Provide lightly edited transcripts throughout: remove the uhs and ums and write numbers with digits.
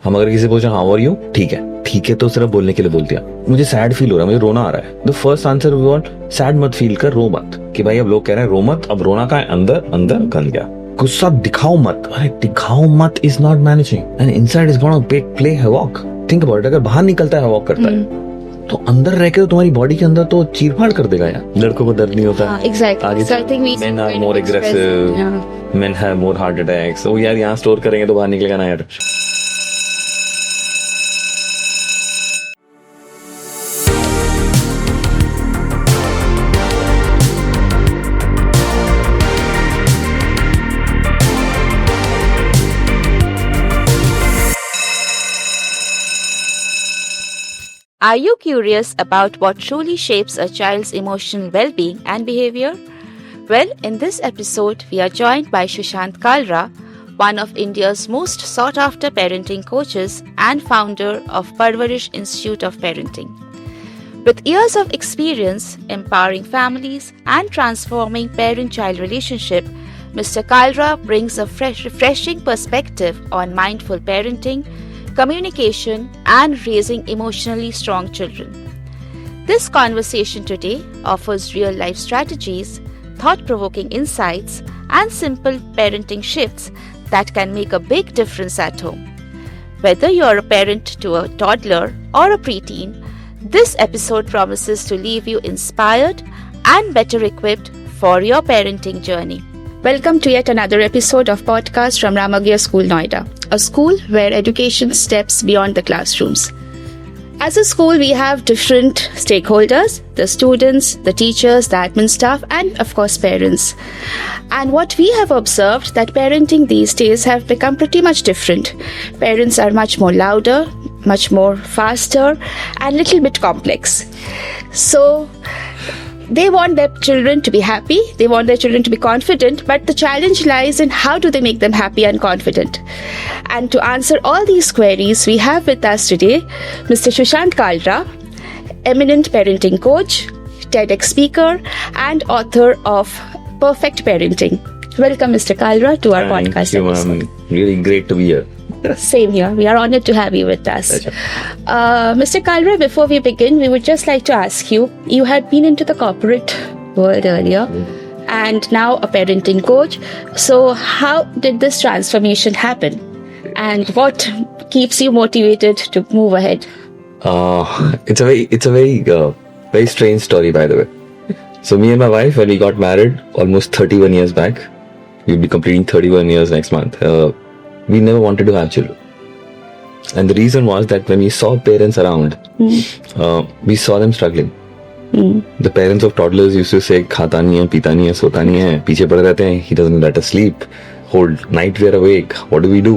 हम अगर किसी पूछे हाउ आर यू, ठीक है तो सिर्फ बोलने के लिए बोल दिया। मुझे सैड फील हो रहा है, मुझे रोना आ रहा है, the first answer we want, sad मत फील कर, रो मत। कि भाई अब लोग कह रहे हैं रो मत, अब रोना का है, अंदर अंदर गल गया। गुस्सा दिखाओ मत, अरे दिखाओ मत is not managing and inside is gonna play havoc. Think about, अगर बाहर निकलता है हैवॉक करता है तो अंदर रह के तो तुम्हारी बॉडी के अंदर तो चीरफाड़ कर देगा यार। लड़कों को दर्द नहीं होता है। Exactly. So I think we men are kind more of express- aggressive, Yeah. men have more heart attacks। तो यार यहाँ स्टोर करेंगे तो बाहर निकलेगा ना यार। Are you curious about what truly shapes a child's emotional well-being and behavior? Well, in this episode, we are joined by Sushant Kalra, one of India's most sought-after parenting coaches and founder of Parvarish Institute of Parenting. With years of experience empowering families and transforming parent-child relationship, Mr. Kalra brings a refreshing perspective on mindful parenting, communication, and raising emotionally strong children. This conversation today offers real-life strategies, thought-provoking insights, and simple parenting shifts that can make a big difference at home. Whether you're a parent to a toddler or a preteen, this episode promises to leave you inspired and better equipped for your parenting journey. Welcome to yet another episode of podcast from Ramagya School, Noida, a school where education steps beyond the classrooms. As a school, we have different stakeholders, the students, the teachers, the admin staff, and of course parents. And what we have observed that parenting these days have become pretty much different. Parents are much more louder, much more faster, and little bit complex. So they want their children to be happy, they want their children to be confident, but the challenge lies in how do they make them happy and confident. And to answer all these queries, we have with us today Mr. Sushant Kalra, eminent parenting coach, TEDx speaker, and author of Perfect Parenting. Welcome, Mr. Kalra, to our podcast Thank you, episode. ma'am. Really great to be here. Same here. We are honored to have you with us. Mr. Kalra, before we begin, we would just like to ask you, you had been into the corporate world earlier and now a parenting coach. So how did this transformation happen? And what keeps you motivated to move ahead? It's a very strange story, by the way. So me and my wife, when we got married almost 31 years back, we'll be completing 31 years next month. We never wanted to have children. And the reason was that when we saw parents around, we saw them struggling. The parents of toddlers used to say, खाता नहीं है, पीता नहीं है, सोता नहीं है, पीछे पड़े रहते हैं, he doesn't let us sleep, whole night we are awake, what do we do?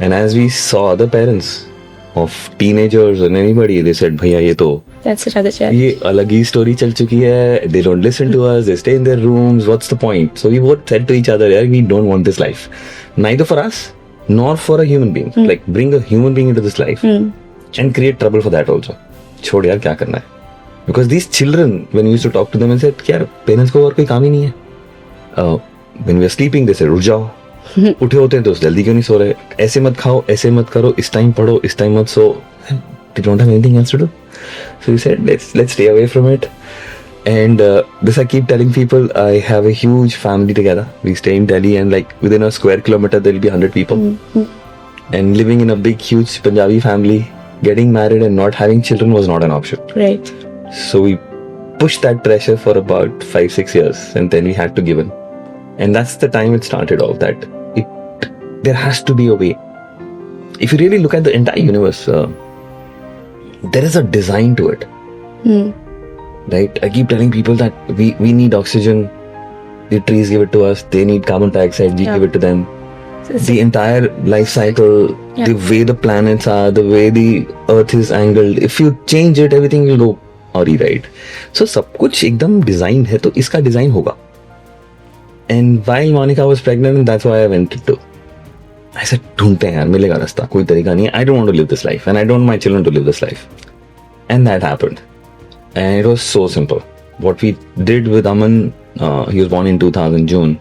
And as we saw other parents of teenagers and anybody, they said, भैया ये तो That's another challenge. ये अलग ही स्टोरी चल चुकी है, they don't listen to us, they stay in their rooms, what's the point? So we both said to each other, यार, we don't want this life, neither for us nor for a human being. Like bring a human being into this life and create trouble for that also. छोड़ यार, क्या करना है? Because these children, when we used to talk to them and said, यार parents को और कोई काम ही नहीं है. When we are sleeping, they said, उठ जाओ. उठे होते हैं तो जल्दी क्यों नहीं सो रहे? ऐसे मत खाओ, ऐसे मत करो, इस टाइम पढ़ो, इस टाइम मत सो. They don't have anything else to do. So we said, let's stay away from it. And this I keep telling people, I have a huge family together. We stay in Delhi and like within a square kilometer, there'll be 100 people. And living in a big, huge Punjabi family, getting married and not having children was not an option. Right. So we pushed that pressure for about 5-6 years and then we had to give in. And that's the time it started off, that there has to be a way. If you really look at the entire universe, there is a design to it. Right? I keep telling people that we need oxygen, the trees give it to us, they need carbon dioxide, we give it to them. The entire life cycle, the way the planets are, the way the earth is angled, if you change it, everything will go awry, right? So सब कुछ एकदम design है, तो इसका design होगा. And while Monica was pregnant, that's why I went to. I said, ढूंढते हैं यार, मिलेगा रास्ता, कोई तरीका नहीं है. I don't want to live this life, and I don't want my children to live this life. And that happened. And it was so simple. What we did with Aman, he was born in 2000 June.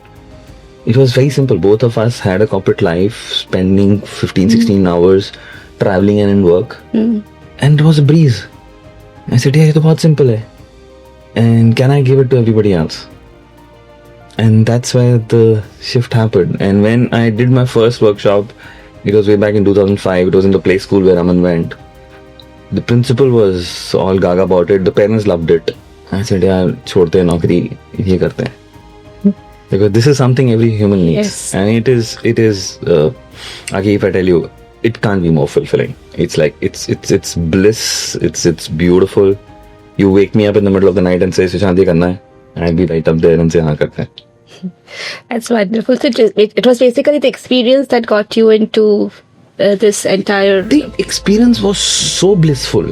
It was very simple. Both of us had a corporate life, spending 15-16 hours traveling and in work, Hmm. and it was a breeze. I said, yeah, ये तो बहुत simple है. And can I give it to everybody else? And that's where the shift happened. And when I did my first workshop, it was way back in 2005. It was in the play school where Aman went. The principal was all gaga about it. The parents loved it. I said, यार छोड़ते हैं नौकरी ये करते हैं. Because this is something every human needs. Yes. And it is again, if I tell you, it can't be more fulfilling. It's like it's bliss. It's beautiful. You wake me up in the middle of the night and say, Sushant, ये करना है. I'll be right up there and say, हाँ करते हैं. That's wonderful. So it was basically the experience that got you into this entire. The experience was so blissful.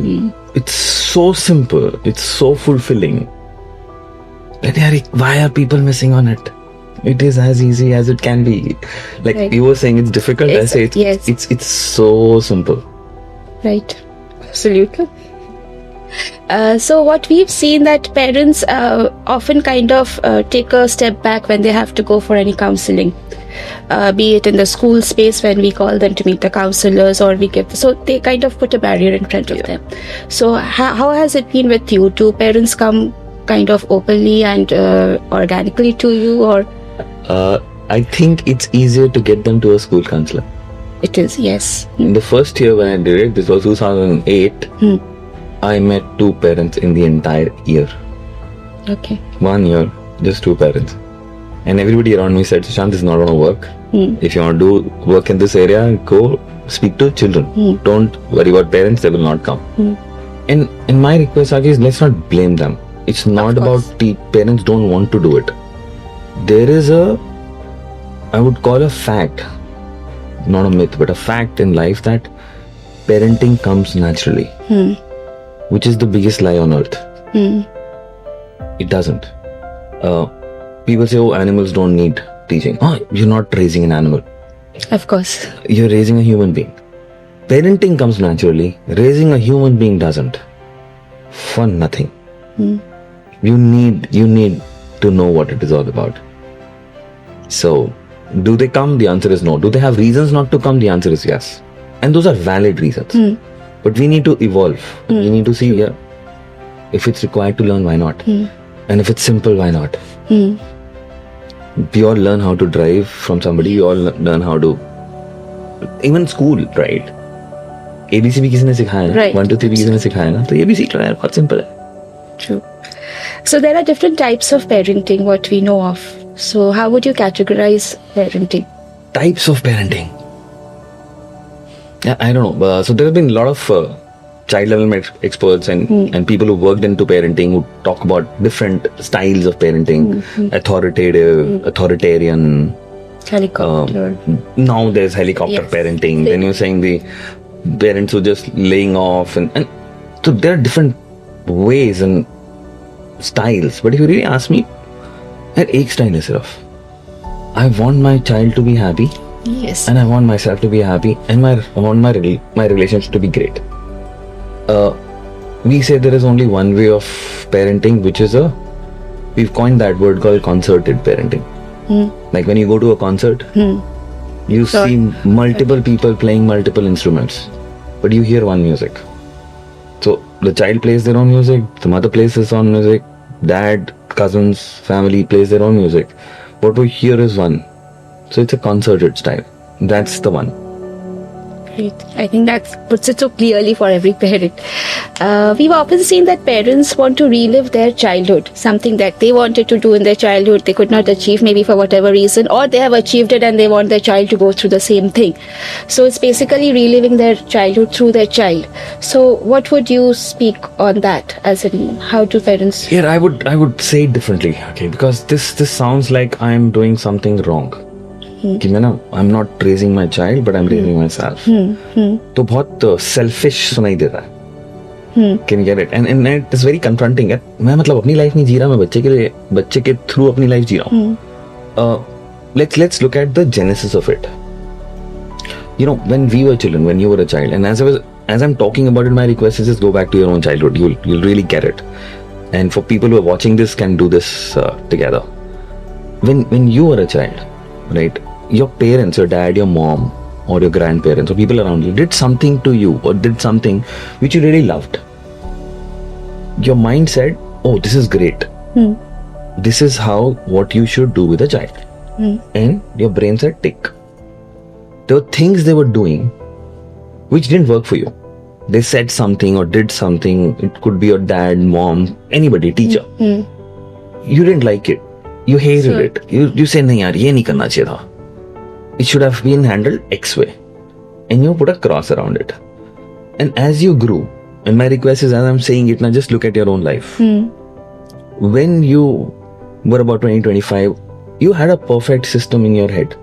It's so simple. It's so fulfilling. That yaar, why are people missing on it? It is as easy as it can be. Like Right. you were saying, it's difficult. I say Yes. it's so simple. Right. Absolutely. So what we've seen that parents often kind of take a step back when they have to go for any counseling, be it in the school space when we call them to meet the counselors, or we give. So they kind of put a barrier in front of them. So how has it been with you? Do parents come kind of openly and organically to you, or I think it's easier to get them to a school counselor. it is? Yes. In the first year when I did it, this was 2008. I met 2 parents in the entire year. Okay. 1 year, just 2 parents. And everybody around me said, Sushant, this is not going to work. If you want to do work in this area, go speak to children. Don't worry about parents, they will not come. And my request is, let's not blame them. It's not course. about the parents don't want to do it. There is I would call a fact, not a myth, but a fact in life that parenting comes naturally. Which is the biggest lie on earth. It doesn't. People say, oh, animals don't need teaching. Oh, you're not raising an animal. Of course. You're raising a human being. Parenting comes naturally. Raising a human being doesn't. For nothing. You need to know what it is all about. So, do they come? The answer is no. Do they have reasons not to come? The answer is yes. And those are valid reasons. But we need to evolve. We need to see, yeah, if it's required to learn, why not? And if it's simple, why not? We all learn how to drive from somebody. We all learn how to, even school, right? ABC भी किसी ने सिखाया ना, Right. 1 2 3 भी किसी ने सिखाया ना, तो ये भी सीख रहा है, बहुत simple है. True. So there are different types of parenting, what we know of. So how would you categorize parenting? Types of parenting. Yeah, I don't know. So there have been a lot of child level experts and people who worked into parenting who talk about different styles of parenting. Authoritative, authoritarian. Helicopter. Now there's helicopter Yes. parenting. Then you're saying the parents who just laying off and so there are different ways and styles. But if you really ask me, यार एक style है सिर्फ. I want my child to be happy. Yes. And I want myself to be happy, and I want my relationship to be great. We say there is only one way of parenting, which is we've coined that word called concerted parenting. Like when you go to a concert, you see multiple people playing multiple instruments, but you hear one music. So the child plays their own music, the mother plays his own music, dad, cousins, family plays their own music. What we hear is one. So it's a concerted style. That's the one. Great. I think that puts it so clearly for every parent. We've often seen that parents want to relive their childhood, something that they wanted to do in their childhood, they could not achieve maybe for whatever reason, or they have achieved it and they want their child to go through the same thing. So it's basically reliving their childhood through their child. So what would you speak on that, as in how do parents? Here I would say it differently, okay? Because this sounds like I'm doing something wrong. कि मैं ना I'm not raising my child but I'm raising myself. तो बहुत selfish सुनाई देता है. Can you get it? And it is very confronting. यार मैं मतलब अपनी लाइफ नहीं जी रहा, मैं बच्चे के थ्रू अपनी लाइफ जी रहा हूँ. Let's look at the genesis of it. You know, when we were children, when you were a child, and as I'm talking about it, my request is just go back to your own childhood. You'll really get it. And for people who are watching this, can do this together. When you were a child, right? Your parents, your dad, your mom, or your grandparents or people around you did something to you or did something which you really loved, your mind said, oh, this is great. This is what you should do with a child. And your brain said tick. There were things they were doing which didn't work for you. They said something or did something. It could be your dad, mom, anybody, teacher. You didn't like it. You hated it. You say, nahi yaar, ye nahi karna chahiye tha. It should have been handled X way. And you put a cross around it. And as you grew, and my request is, as I'm saying it now, just look at your own life. When you were about 20-25, you had a perfect system in your head.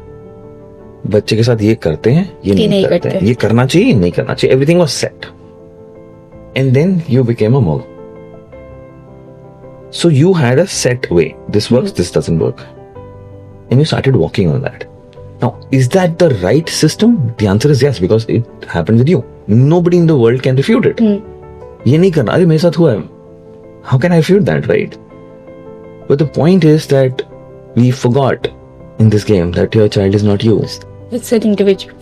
बच्चे के साथ ये करते हैं, ये नहीं करते हैं, ये करना चाहिए, ये नहीं करना चाहिए. Everything was set. And then you became a mom. So you had a set way. This works, this doesn't work. And you started walking on that. Now, is that the right system? The answer is yes, because it happened with you. Nobody in the world can refute it. ये नहीं करना, अरे मेरे साथ हुआ है. How can I refute that, right? But the point is that we forgot in this game that your child is not you. It's an individual.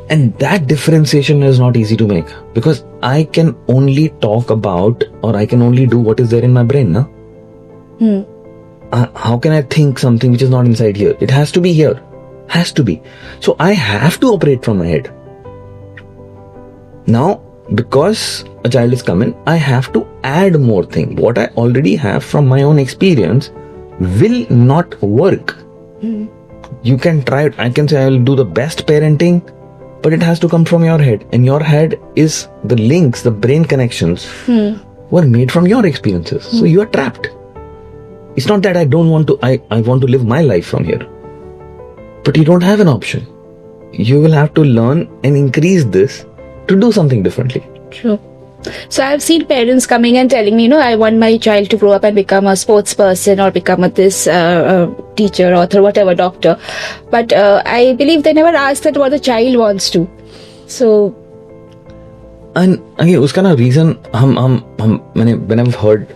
And that differentiation is not easy to make, because I can only talk about, or I can only do what is there in my brain, no? How can I think something which is not inside here? It has to be here. Has to be. So I have to operate from my head. Now, because a child is coming, I have to add more things. What I already have from my own experience will not work. You can try it. I can say I will do the best parenting, but it has to come from your head. And your head is the links, the brain connections were made from your experiences. So you are trapped. It's not that I don't want to, I want to live my life from here. But you don't have an option. You will have to learn and increase this to do something differently. True. So I've seen parents coming and telling me, I want my child to grow up and become a sports person or become this teacher, author, whatever, doctor. But I believe they never ask that what the child wants to. So. And again, uska na reason, when I've heard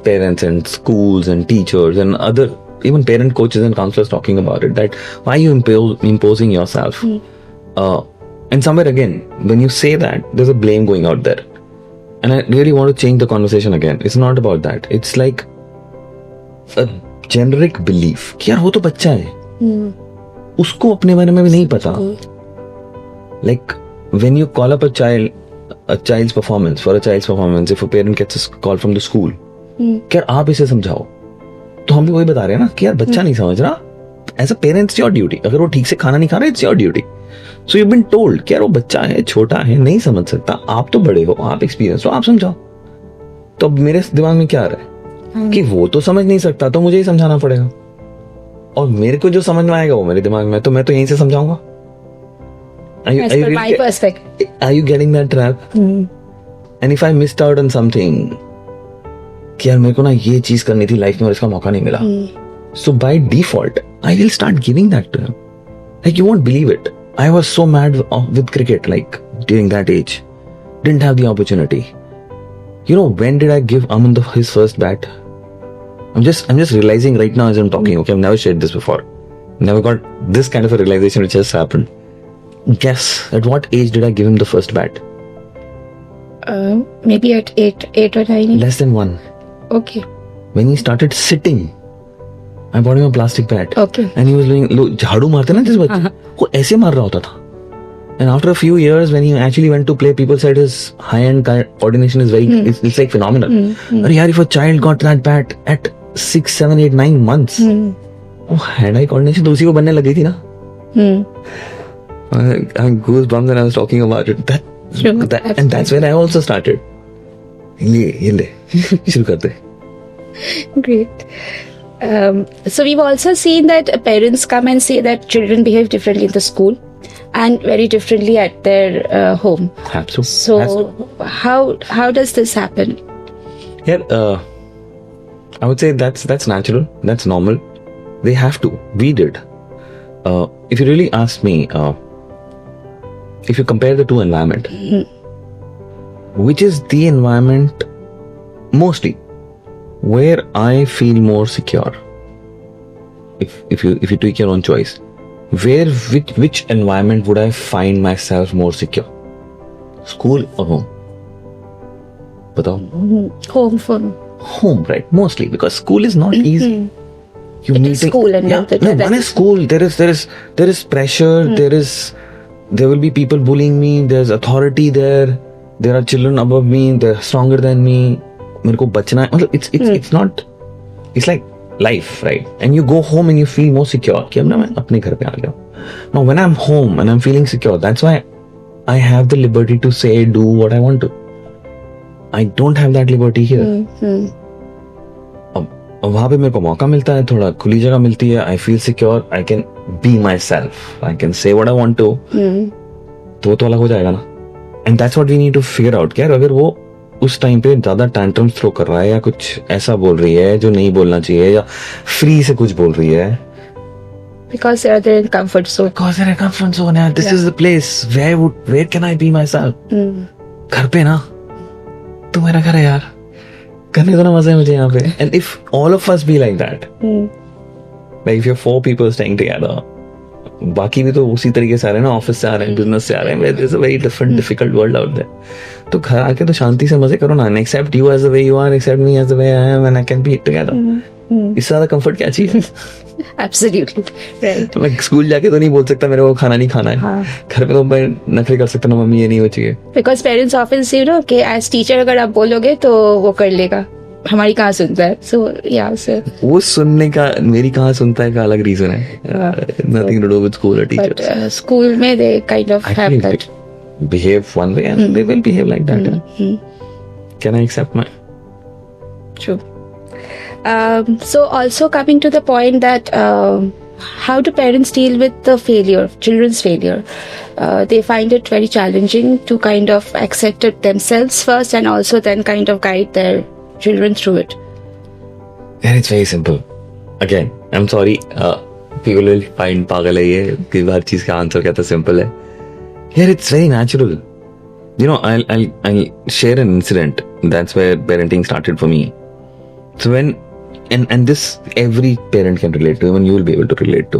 parents and schools and teachers and other, even parent coaches and counselors talking about it, that why are you imposing yourself? And somewhere again, when you say that, there's a blame going out there. And I really want to change the conversation again. It's not about that. It's like a generic belief कि यार वो तो बच्चा है, उसको अपने बारे में भी नहीं पता. Like when you call up a child's performance, if a parent gets a call from the school, क्या आप इसे समझाओ, तो हम भी वही बता रहे हैं ना कि यार बच्चा नहीं समझ रहा. As a parent, it's your duty. अगर वो ठीक से खाना नहीं खा रहा, it's your duty. So you've been told कि यार वो बच्चा है, छोटा है, नहीं समझ सकता, आप तो बड़े हो, आप एक्सपीरियंस हो, आप समझाओ. तो अब मेरे दिमाग में क्या आ रहा है कि वो तो समझ नहीं सकता, तो मुझे ही समझाना पड़ेगा. और मेरे को जो समझ में आएगा वो मेरे दिमाग में, तो मैं तो यहीं से समझाऊंगा. Are you getting that trap? And if I missed out on something, कि यार मेरे को ना ये चीज करनी थी लाइफ में और इसका मौका नहीं मिला, so by default I will start giving that to him. Like you won't believe it. I was so mad with cricket, like during that age. Didn't have the opportunity. When did I give Aman his first bat? I'm just realizing right now as I'm talking. Okay, I've never shared this before. Never got this kind of a realization which just happened. Guess at what age did I give him the first bat? Maybe at 8 or 9. Less than 1. Okay. When he started sitting, I bought him a plastic bat. Okay. And he was doing, झाड़ू मारते ना जिस बच्चे, वो ऐसे मार रहा होता था. And after a few years, when he actually went to play, people said his high-end coordination is it's like phenomenal. But if a child got that bat at 6, 7, 8, 9 months, hand-eye coordination तो उसी को बनने लगी थी ना. I had goosebumps when I was talking about it. And that's when I also started. ये ले शुरू करते. Great. So we've also seen that parents come and say that children behave differently in the school and very differently at their home. Absolutely. So how does this happen? Yeah, I would say that's natural. That's normal. They have to. We did. If you really ask me, if you compare the two environment, which is the environment mostly where I feel more secure, if you tweak your own choice, which environment would I find myself more secure? School or home? Batao. Home for me. Home, right? Mostly because school is not easy. You It is school and yeah, that- no, that one is is- school. There is pressure. There will be people bullying me. There's authority there. There are children above me. They're stronger than me. मेरे को बचना है. मतलब it's not. It's like life, right? And you go home and you feel more secure. कि अब ना मैं अपने घर पे आ गया. Now when I'm home and I'm feeling secure, that's why I have the liberty to say, do what I want to. I don't have that liberty here. अब वहां पे मेरे को मौका मिलता है, थोड़ा खुली जगह मिलती है. I feel secure. I can be myself. I can say what I want to. तो वो तो अलग हो जाएगा ना. And that's what we need to figure out. यार अगर वो उस टाइम पे ज्यादा टैंट्रम्स थ्रो कर रहा है या कुछ ऐसा बोल रही है जो नहीं बोलना चाहिए या फ्री से कुछ बोल रही है, Because they are there in comfort zone. because they're a comfort zone. यार this is the place where can I be myself? घर पे ना, तो मेरा घर है यार, करने दो ना मजे मुझे यहाँ पे. And if all of us be like that, like if you're 4 people staying together, बाकी भी तो उसी तरीके से आ रहे हैं ना, ऑफिस से आ रहे हैं, बिजनेस से आ रहे हैं. There's a very different difficult world out there. तो घर आके तो शांति से मजे करो ना. And accept you as the way you are, accept me as the way I am, and I can be together. इससे ज्यादा कंफर्ट क्या चाहिए? Absolutely. Right. मैं स्कूल जाके तो नहीं बोल सकता मेरे को खाना नहीं खाना है. हाँ. घर पे तो मैं नखरे कर सकता ना, मम्मी ये नहीं हो चाहिए. Because parents often say, कि as teacher अगर आप बोलोगे तो वो कर लेगा. हमारी कहाँ सुनता है. So yeah, so वो सुनने का, मेरी कहाँ सुनता है का अलग रीजन है. Nothing to do with school or but teachers. school में they kind of have Actually, that. they behave one way and they will behave like that. Can I accept my? True. So also coming to the point that how do parents deal with the failure, children's failure? They find it very challenging to kind of accept it themselves first and also then kind of guide their children through it. And it's very simple. Again, I'm sorry. People will find पागल है ये कि हर चीज का answer कहता simple है. Here it's very natural. You know, I'll share an incident. That's where parenting started for me. So when and this every parent can relate to, even you will be able to relate to.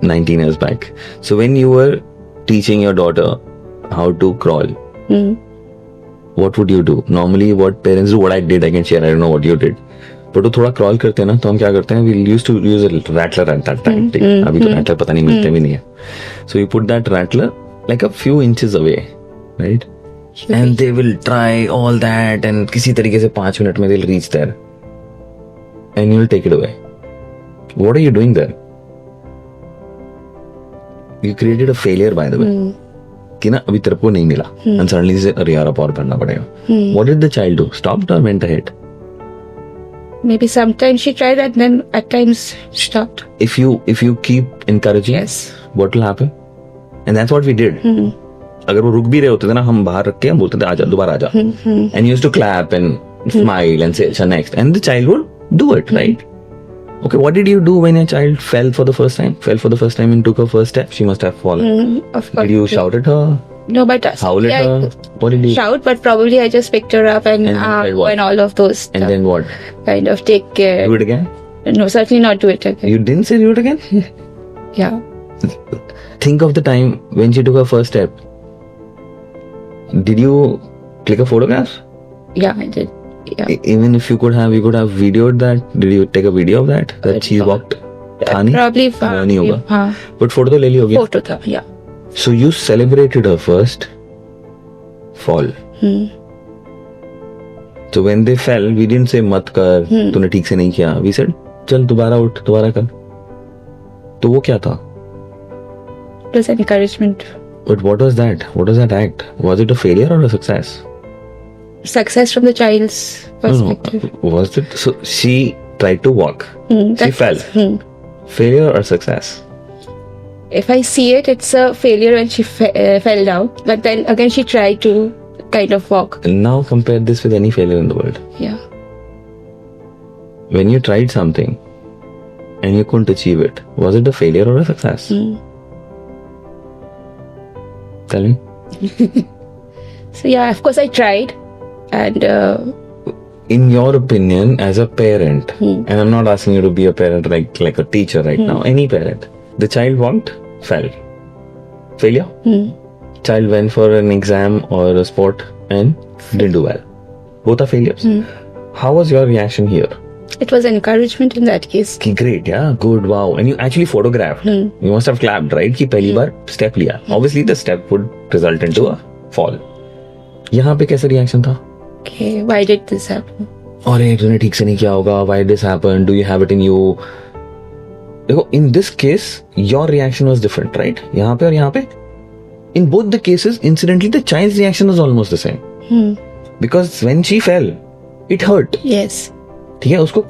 19 years back. So when you were teaching your daughter how to crawl, what would you do? Normally, what parents do, what I did, I can share. I don't know what you did. But वो थोड़ा crawl करते हैं ना, तो हम क्या करते हैं? We used to use a rattler at that time. अभी तो rattler पता नहीं मिलते भी नहीं है. So you put that rattler like a few inches away, right? And they will try all that and किसी तरीके से 5 मिनट में they'll reach there. And you'll take it away. What are you doing there? You created a failure, by the way. कि ना अभी तेरे को नहीं मिला. And suddenly से अरे यार अब और करना पड़ेगा. What did the child do? Stopped or went ahead? Maybe sometimes she tried and then at times stopped. If you keep encouraging, Yes. what will happen? And that's what we did. अगर वो रुक भी रहे होते थे ना, हम बाहर रख के हम बोलते थे आजा, दोबारा आजा. And used to clap and smile and say अच्छा next, and the child would do it, right? Okay, what did you do when your child fell for the first time? Fell for the first time and took her first step. She must have fallen. Of course. Did you shout at her? No, but Howl at her? What did you? shout, but probably I just picked her up and And then what? and all of those And stuff. then what? Kind of take care. Do it again? No, certainly not do it again. You didn't say do it again? Yeah. Think of the time when she took her first step. Did you click a photograph? Yeah, I did. Yeah. Even if you could have videoed that. Did you take a video of that? That she walked? था नहीं? Probably वो नहीं होगा. हाँ. But photo तो ले ली होगी. Photo था, yeah. So you celebrated her first fall. So when they fell, we didn't say मत कर, तूने ठीक से नहीं किया. We said चल दोबारा उठ, दोबारा कर. तो वो क्या था? It was an encouragement. But what was that? What was that act? Was it a failure or a success? Success from the child's perspective. No. Was it? So she tried to walk. She fell. Failure or success? If I see it, it's a failure when she fell down. But then again, she tried to kind of walk. And now compare this with any failure in the world. Yeah. When you tried something and you couldn't achieve it, was it a failure or a success? Tell me. So yeah, of course I tried. And In your opinion, as a parent, and I'm not asking you to be a parent like a teacher right now, any parent, The child walked, fell. Failure. Child went for an exam or a sport and didn't do well. Both are failures. How was your reaction here? It was encouragement in that case. Ki great, yeah, good, wow. And you actually photographed. You must have clapped, right? Ki pehli baar step liya. Obviously the step would result into a fall. यहाँ पे कैसा reaction था? Okay, why did this happen? अरे तूने ठीक से नहीं किया होगा. Why did this happen? Do you have it in you? देखो, in this case, your reaction was different, right? यहाँ पे और यहाँ पे. In both the cases, incidentally, the child's reaction was almost the same. Because when she fell, it hurt. Yes. ठीक है, उसको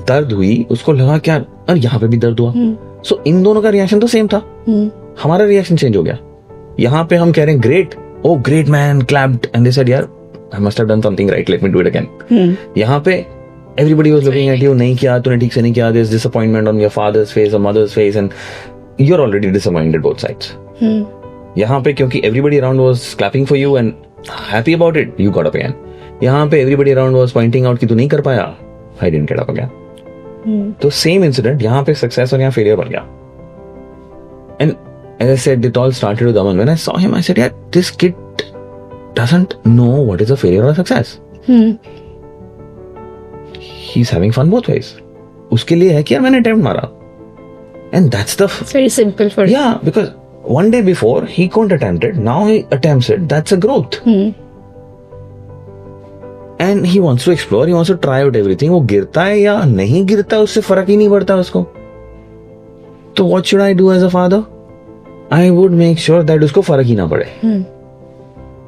दर्द हुई, उसको लगा क्या, अरे यहाँ पे भी दर्द हुआ. सो इन दोनों का रिएक्शन तो सेम था. हमारा रिएक्शन चेंज हो गया. यहाँ पे हम कह रहे हैं great, O great man, clapped, and they said यार I must have done something right, let me do it again. यहाँ पे everybody was looking at you, नहीं किया, तूने ठीक से नहीं किया. there's disappointment on your father's face or mother's face and you're already disappointed both sides. यहाँ पे क्योंकि everybody around was clapping for you and happy about it, you got up again. यहाँ पे everybody around was pointing out कि तू नहीं कर पाया, I didn't get up again. तो same incident, यहाँ पे success और यहाँ failure बन गया. And as I said, it all started with Aman. When I saw him, I said, yeah, this kid doesn't know what is a failure or a success. He's having fun both ways. उसके लिए है कि यार मैंने attempt मारा. And that's the... It's very simple for him. Yeah, because one day before he couldn't attempt it, now he attempts it. That's a growth. And he wants to explore, he wants to try out everything. वो गिरता है या नहीं गिरता है उससे फर्क ही नहीं पड़ता उसको. तो what should I do as a father? I would make sure that उसको फर्क ही ना पड़े.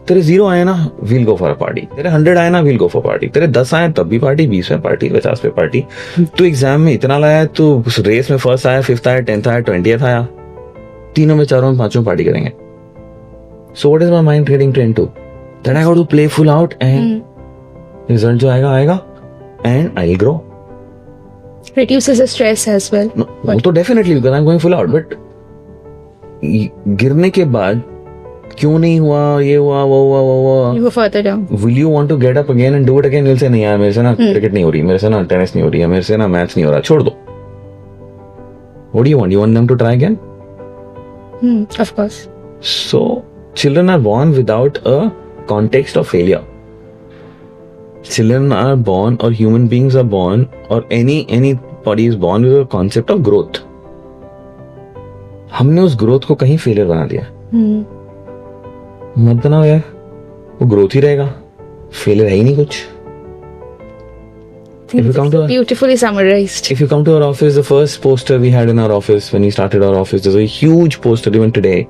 तेरे 0 आए ना, we'll go for a party. तेरे 100 आए ना, we'll go for party. तेरे 10 आए तब भी पार्टी, 20 में पार्टी, 50 पे पार्टी. तू एग्जाम में इतना लाया, तू रेस में फर्स्ट आया, 5th आया, 10th आया, 20th आया. तीनों में, चारों में, पांचों पार्टी करेंगे. So what is my mind getting trained to? That I got to play full out and result जो आएगा आएगा and I'll grow. Reduces the stress as well. No, वो तो definitely because I'm going full out, but गिरने के बाद क्यों नहीं हुआ, ये हुआ, वो हुआ. You go further down. Will you want to get up again and do it again? You'll say नहीं यार, मेरे से ना क्रिकेट नहीं हो रही, मेरे से ना टेनिस नहीं हो रही है, मेरे से ना मैथ्स नहीं हो रहा, छोड़ दो. What do you want? You want them to try again? Of course. So children are born without a context of failure. Children are born, or human beings are born, or anybody is born with a concept of growth. हमने उस growth को कहीं failure बना दिया. मत बनाओ यार, वो ग्रोथ ही रहेगा, फेलियर है ही नहीं कुछ. If you come to Beautifully summarized. If you come to our office, the first poster we had in our office when we started our office, there's a huge poster even today,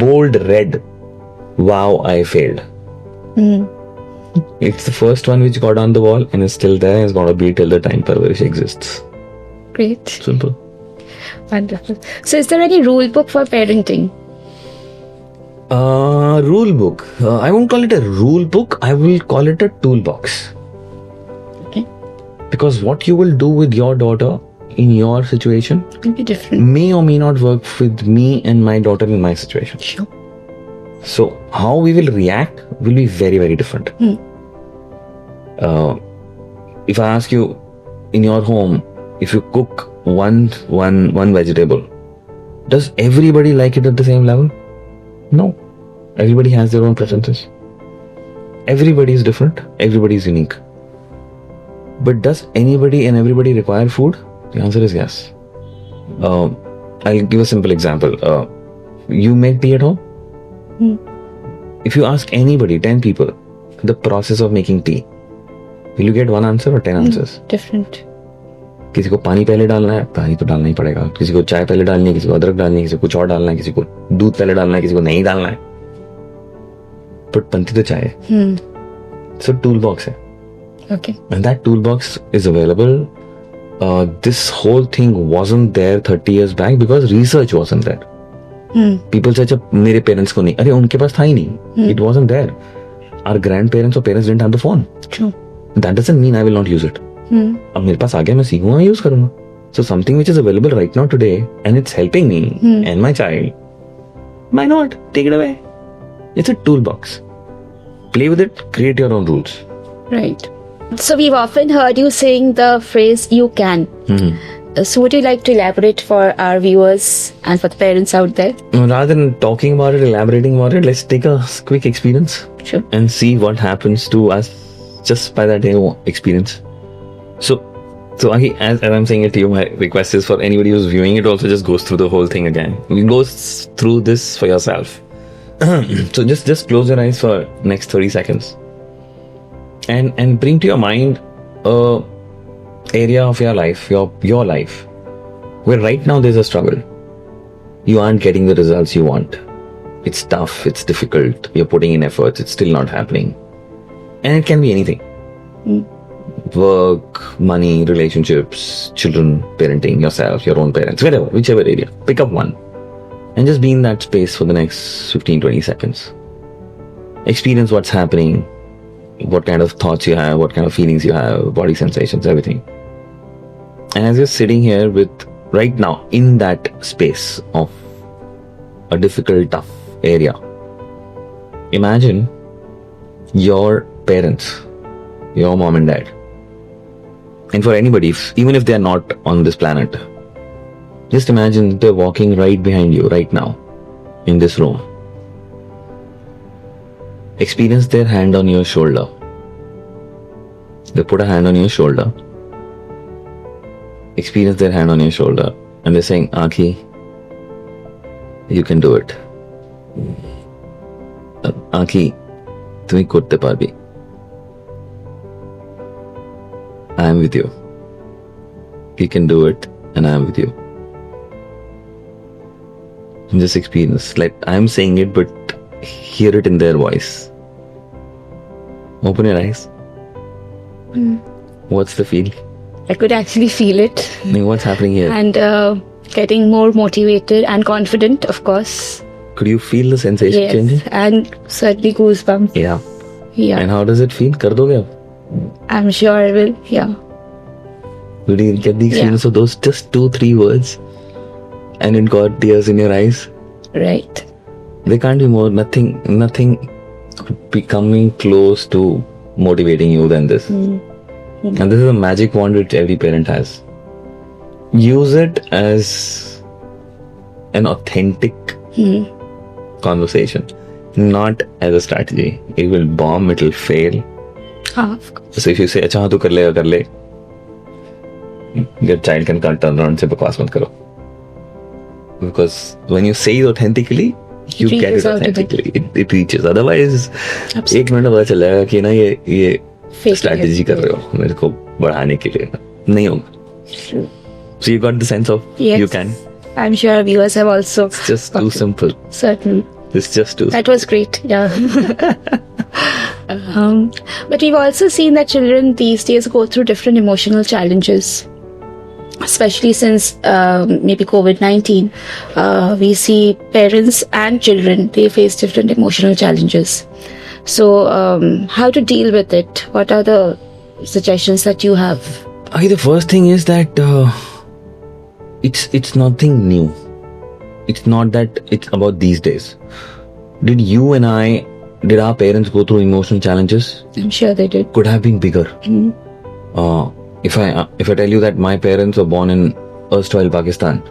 bold red. Wow, I failed. It's the first one which got on the wall and is still there and is going to be till the time Parvarish exists. Great. Simple. Wonderful. So is there any rule book for parenting? Rule book. I won't call it a rule book. I will call it a toolbox. Okay. Because what you will do with your daughter in your situation Will be different. may or may not work with me and my daughter in my situation. Sure. So how we will react will be very, very different. If I ask you in your home, if you cook one vegetable, does everybody like it at the same level? No. Everybody has their own preferences. Everybody is different. Everybody is unique. But does anybody and everybody require food? The answer is yes. I'll give a simple example. You make tea at home? If you ask anybody, 10 people, the process of making tea, will you get one answer or 10 answers? Different. किसी को पानी पहले डालना है, पानी तो डालना ही पड़ेगा. किसी को चाय पहले डालनी है, किसी को अदरक डालनी है, किसी को कुछ और डालना है, किसी को दूध पहले डालना है, किसी को नहीं डालना है. बट बनती तो चाय है. So toolbox है. Okay. And that toolbox is available. This whole thing wasn't there 30 years back because research wasn't there. People say, "अच्छा मेरे parents को नहीं." अरे उनके पास था ही नहीं. It wasn't there. Our grandparents or parents didn't have the phone. True. That doesn't mean I will not use it. अब मेरे पास आ गया, मैं सीखूंगा, मैं यूज करूंगा. So something which is available right now today and it's helping me and my child, why not? Take it away. It's a toolbox. Play with it, create your own rules. Right. So we've often heard you saying the phrase "you can." So would you like to elaborate for our viewers and for the parents out there? Rather than talking about it, elaborating about it, let's take a quick experience Sure. and see what happens to us just by that experience. So as I'm saying it to you, my request is for anybody who's viewing it also just goes through the whole thing again. Go through this for yourself. So just close your eyes for next 30 seconds and bring to your mind a area of your life, your life, where right now there's a struggle. You aren't getting the results you want. It's tough, it's difficult, you're putting in efforts, it's still not happening. And it can be anything. Work, money, relationships, children, parenting, yourself, your own parents, wherever, whichever area. Pick up one and just be in that space for the next 15-20 seconds. Experience what's happening, what kind of thoughts you have, what kind of feelings you have, body sensations, everything. And as you're sitting here right now in that space of a difficult, tough area, imagine your parents, your mom and dad. And for anybody, even if they're not on this planet, just imagine they're walking right behind you right now in this room. Experience their hand on your shoulder. They put a hand on your shoulder. Experience their hand on your shoulder. And they're saying, Aki, you can do it. Aki, tumi korte parbi. I am with you. You can do it, and I am with you. Just experience. Like I'm saying it, but hear it in their voice. Open your eyes. What's the feel? I could actually feel it. What's happening here? And getting more motivated and confident, of course. Could you feel the sensation Yes, changing? and certainly goosebumps. Yeah. Yeah, And how does it feel? Kar doge ab? I'm sure I will. Yeah. Did you get the experience of those just 2-3 words? And it got tears in your eyes? Right. There can't be more, nothing becoming close to motivating you than this. And this is a magic wand which every parent has. Use it as an authentic conversation, not as a strategy. It will bomb, it will fail. Of course. So if you say, "Acha, haan, tu kar le," your child can turn around and say, "Bakwas mat karo." Because when you say it authentically, you get it reaches out to them. authentically. It reaches. Otherwise, Absolutely. 1 minute में पता चल जाएगा कि ना ये Fake strategy it. कर रहे हो मेरे को बढ़ाने के लिए. नहीं होगा. True. So you got the sense of Yes. you can. I'm sure our viewers have also. It's just too got it. simple. Certainly. It's just too. That was great. Yeah. But we've also seen that children these days go through different emotional challenges. Especially since maybe COVID-19, we see parents and children, they face different emotional challenges. So, how to deal with it? What are the suggestions that you have? The first thing is that it's nothing new. It's not that it's about these days. Did our parents go through emotional challenges? I'm sure they did. Could have been bigger. If I tell you that my parents were born in erstwhile Pakistan,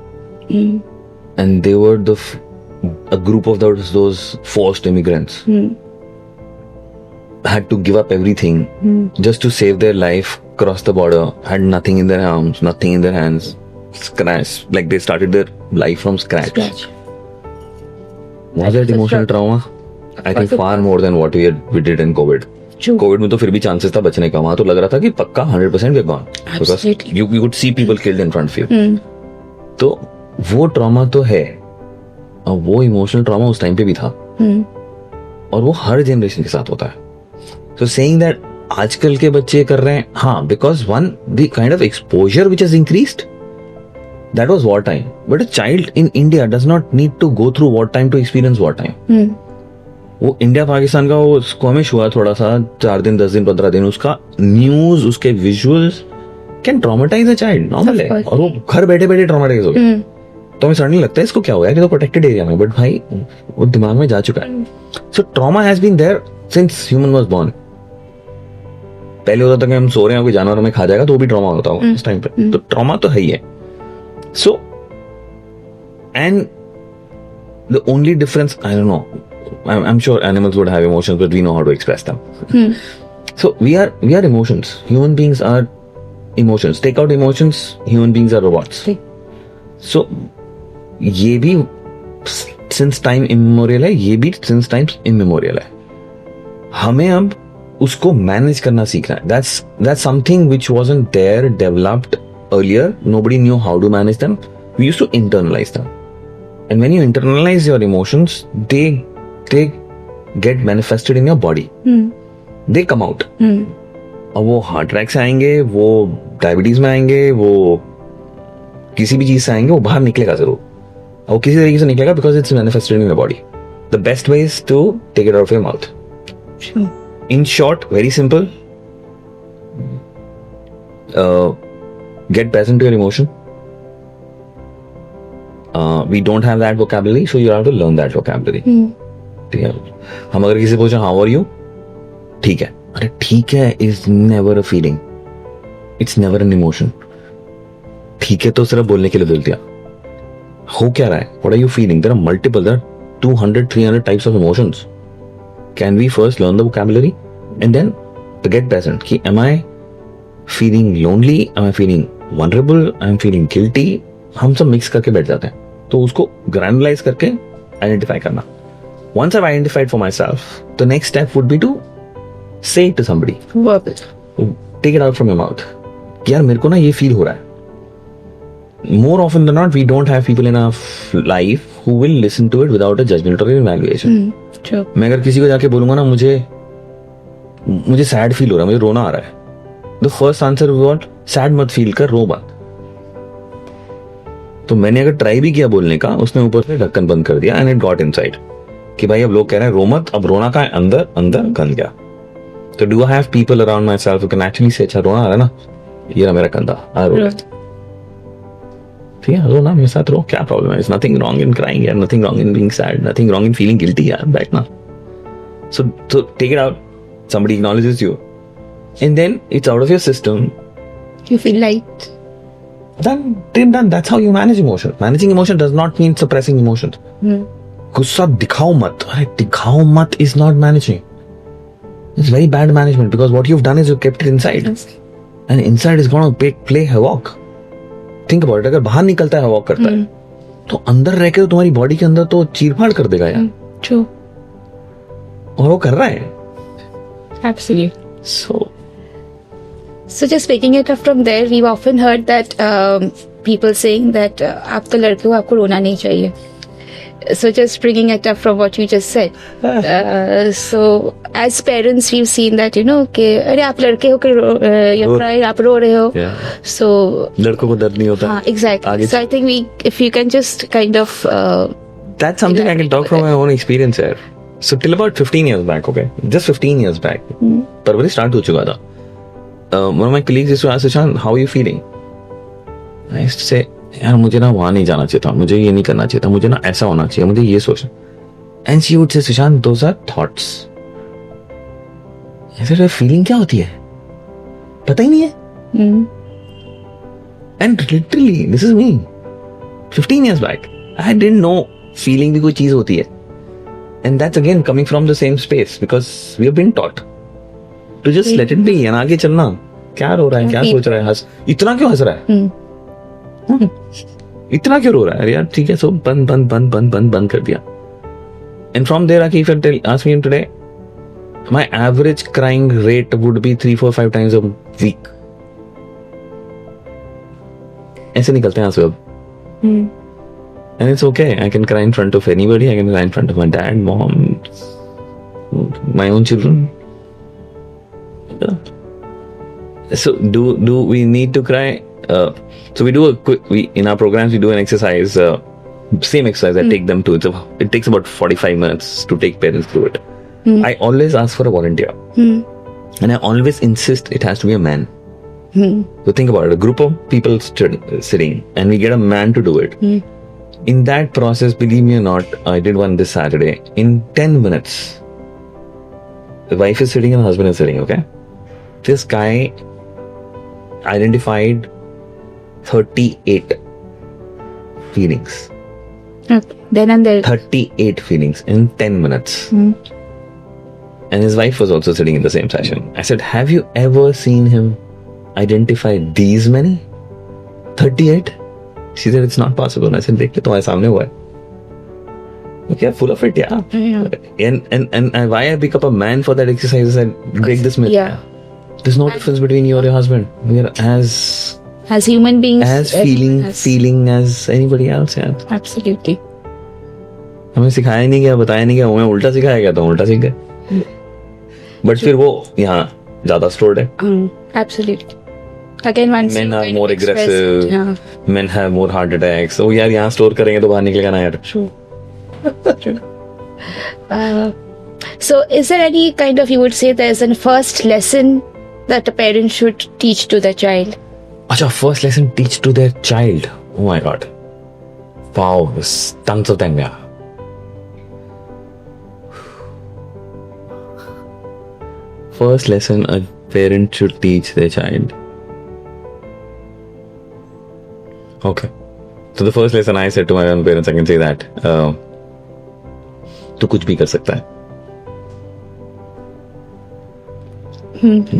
and they were a group of those forced immigrants, had to give up everything just to save their life, cross the border, had nothing in their arms, nothing in their hands, scratch, like they started their life from scratch. Was that emotional trauma? I think far more than what we did in COVID. True. Covid में तो फिर भी chances था बचने का. वहां तो लग रहा था कि पक्का 100% they gone, because you could see people killed in front of you. तो वो ट्रॉमा तो है, और वो इमोशनल ट्रॉमा उस टाइम पे भी था, और वो हर जनरेशन के साथ होता है. सो सेइंग दैट आजकल के बच्चे कर रहे हैं, हाँ, because one the kind of exposure which has increased, that was war time. But a child in India does not need to go through war time to experience war time. वो India Pakistan का वो Squamish हुआ थोड़ा सा, 4 दिन 10 दिन 15 दिन, उसका न्यूज, उसके visuals can traumatise a child. Normal है, और वो घर बैठे बैठे ट्रॉमेटाइज हो गया. तो हमें सडनली लगता है इसको क्या हुआ है, कि तो प्रोटेक्टेड एरिया में, बट भाई वो दिमाग में जा चुका है. So trauma has been there since human was born. पहले होता था कि हम सो रहे हैं, कोई जानवर हमें खा जाएगा, तो वो भी ट्रॉमा होता होगा उस टाइम पे. तो ट्रॉमा तो है ही है. So, and the only difference, I don't know, I'm sure animals would have emotions, but we know how to express them. So we are emotions. Human beings are emotions. Take out emotions, human beings are robots. So ये भी since time immemorial है, ये भी since times immemorial है. हमें अब उसको manage करना सीखना है. That's something which wasn't there, developed earlier. Nobody knew how to manage them. We used to internalize them. And when you internalize your emotions, they get manifested in your body. They come out. और वो heart attack से आएंगे, वो diabetes में आएंगे, वो किसी भी चीज से आएंगे, वो बाहर निकलेगा जरूर. और वो किसी तरीके से निकलेगा because it's manifested in your body. The best way is to take it out of your mouth. Sure. In short, very simple. Get present to your emotion. We don't have that vocabulary, so you have to learn that vocabulary. ठीक है. हम अगर किसी से पूछे how are you, ठीक है. अरे ठीक है is never a feeling. It's never an emotion. ठीक है तो सिर्फ बोलने के लिए बोल दिया. हो क्या रहा है? What are you feeling? There are multiple. There are 200, 300 types of emotions. Can we first learn the vocabulary and then to get present? कि am I feeling lonely? Am I feeling vulnerable? I'm feeling guilty? हम सब mix करके बैठ जाते हैं. तो उसको ग्रैनुलाइज करके आइडेंटिफाई करना. Once I've identified for myself, the next step would be to say it to somebody. Verbal. Take it out from your mouth. कि यार मेरे को ना ये फील हो रहा है. More often than not, we don't have people in our life who will listen to it without a judgment or evaluation. True. मैं अगर किसी को जाके बोलूंगा ना मुझे सैड फील हो रहा है, मुझे रोना आ रहा है, the first answer is what? Sad मत फील कर, रो मत. तो मैंने अगर ट्राई भी किया बोलने का, उसने ऊपर से ढक्कन बंद कर दिया and it got inside. कि भाई अब लोग कह रहे हैं रो मत, अब रोना का है अंदर गंद गया. तो do I have people around myself who can actually say अच्छा रोना आ रहा है ना, ये रहा मेरा कंधा, आ रो. ठीक है, रो ना, मेरे साथ रो, क्या प्रॉब्लम है? There's nothing wrong in crying यार, nothing wrong in being sad, nothing wrong in feeling guilty यार, बैठना. So take it out, somebody acknowledges you, and then it's out of your system. You feel light. Done. That's how you manage emotion. Managing emotion does not mean suppressing emotions. गुस्सा दिखाओ मत. अरे दिखाओ मत is not managing. It's very bad management because what you've done is you've kept it inside. Yes. And inside is going to play havoc. Think about it. अगर बाहर निकलता है havoc करता है, तो अंदर रह के तो तुम्हारी बॉडी के अंदर तो चीरफाड़ कर देगा यार. True. और वो कर रहा है. Absolutely. So just picking it up from there, we've often heard that people saying that आप तो लड़के हो, आपको रोना नहीं चाहिए. So just bringing it up from what you just said. So as parents, we've seen that, कि अरे आप लड़के हो, you're crying, आप रो रहे हो. Yeah. So लड़कों को दर्द नहीं होता. हाँ, exactly. So I think if you can just kind of that's something I can talk from my own experience here. So till about 15 years back, okay, just 15 years back, परवरिश start हो चुका था. One of my colleagues used to ask, Sushant, how are you feeling? I used to say, यार मुझे ना वहां नहीं जाना चाहिए था, मुझे ये नहीं करना चाहिए था, मुझे ना ऐसा होना चाहिए, मुझे ये सोचना. And she would say, Sushant, those are thoughts. ऐसे फीलिंग क्या होती है? पता ही नहीं है. And literally, this is me. 15 years back, I didn't know feeling भी कोई चीज होती है. And that's again coming from the same space because we have been taught to just let it be and आगे चलना. क्या रो रहा है, क्या सोच रहा है, हंस, इतना क्यों हंस रहा है, इतना क्यों रो रहा है यार, ठीक है, सो बंद कर दिया. And from there, if you ask me today, my average crying rate would be 3, 4, 5 times a week. ऐसे निकलते हैं आंसू अब. And it's okay. I can cry in front of anybody. I can cry in front of my dad, mom, my own children. So do we need to cry? So we do in our programs we do an exercise, same exercise that take them to. It takes about 45 minutes to take parents through it. I always ask for a volunteer, and I always insist it has to be a man. So think about it: a group of people sitting, and we get a man to do it. In that process, believe me or not, I did one this Saturday. In 10 minutes, the wife is sitting and the husband is sitting. Okay, this guy identified 38 feelings. Okay. Then and there. 38 feelings in 10 minutes. And his wife was also sitting in the same session. I said, have you ever seen him identify these many? 38? She said, it's not possible. I said, देख ले तुम्हारे सामने हुआ है. Okay, full of it, yeah. And why I pick up a man for that exercise and break this myth. Yeah. There's no difference between you or your husband. We are As human beings. as feeling as anybody else, yeah. Absolutely. हमें सिखाया नहीं गया, बताया नहीं गया, हमें उल्टा सिखाया गया तो उल्टा सीख गए. बट फिर वो यहाँ ज्यादा स्टोर्ड है. Absolutely. Again, once Men you are kind more of expressed- aggressive. Yeah. Men have more heart attacks. तो यार यहाँ स्टोर करेंगे तो बाहर निकलेगा ना यार. True. True. So, is there any kind of, you would say, there's a first lesson that a parent should teach to their child? अच्छा, first lesson teach to their child. Oh my god. Wow, tons of them, yeah. First lesson a parent should teach their child. Okay. So the first lesson I said to my own parents, I can say that. तू कुछ भी कर सकता है.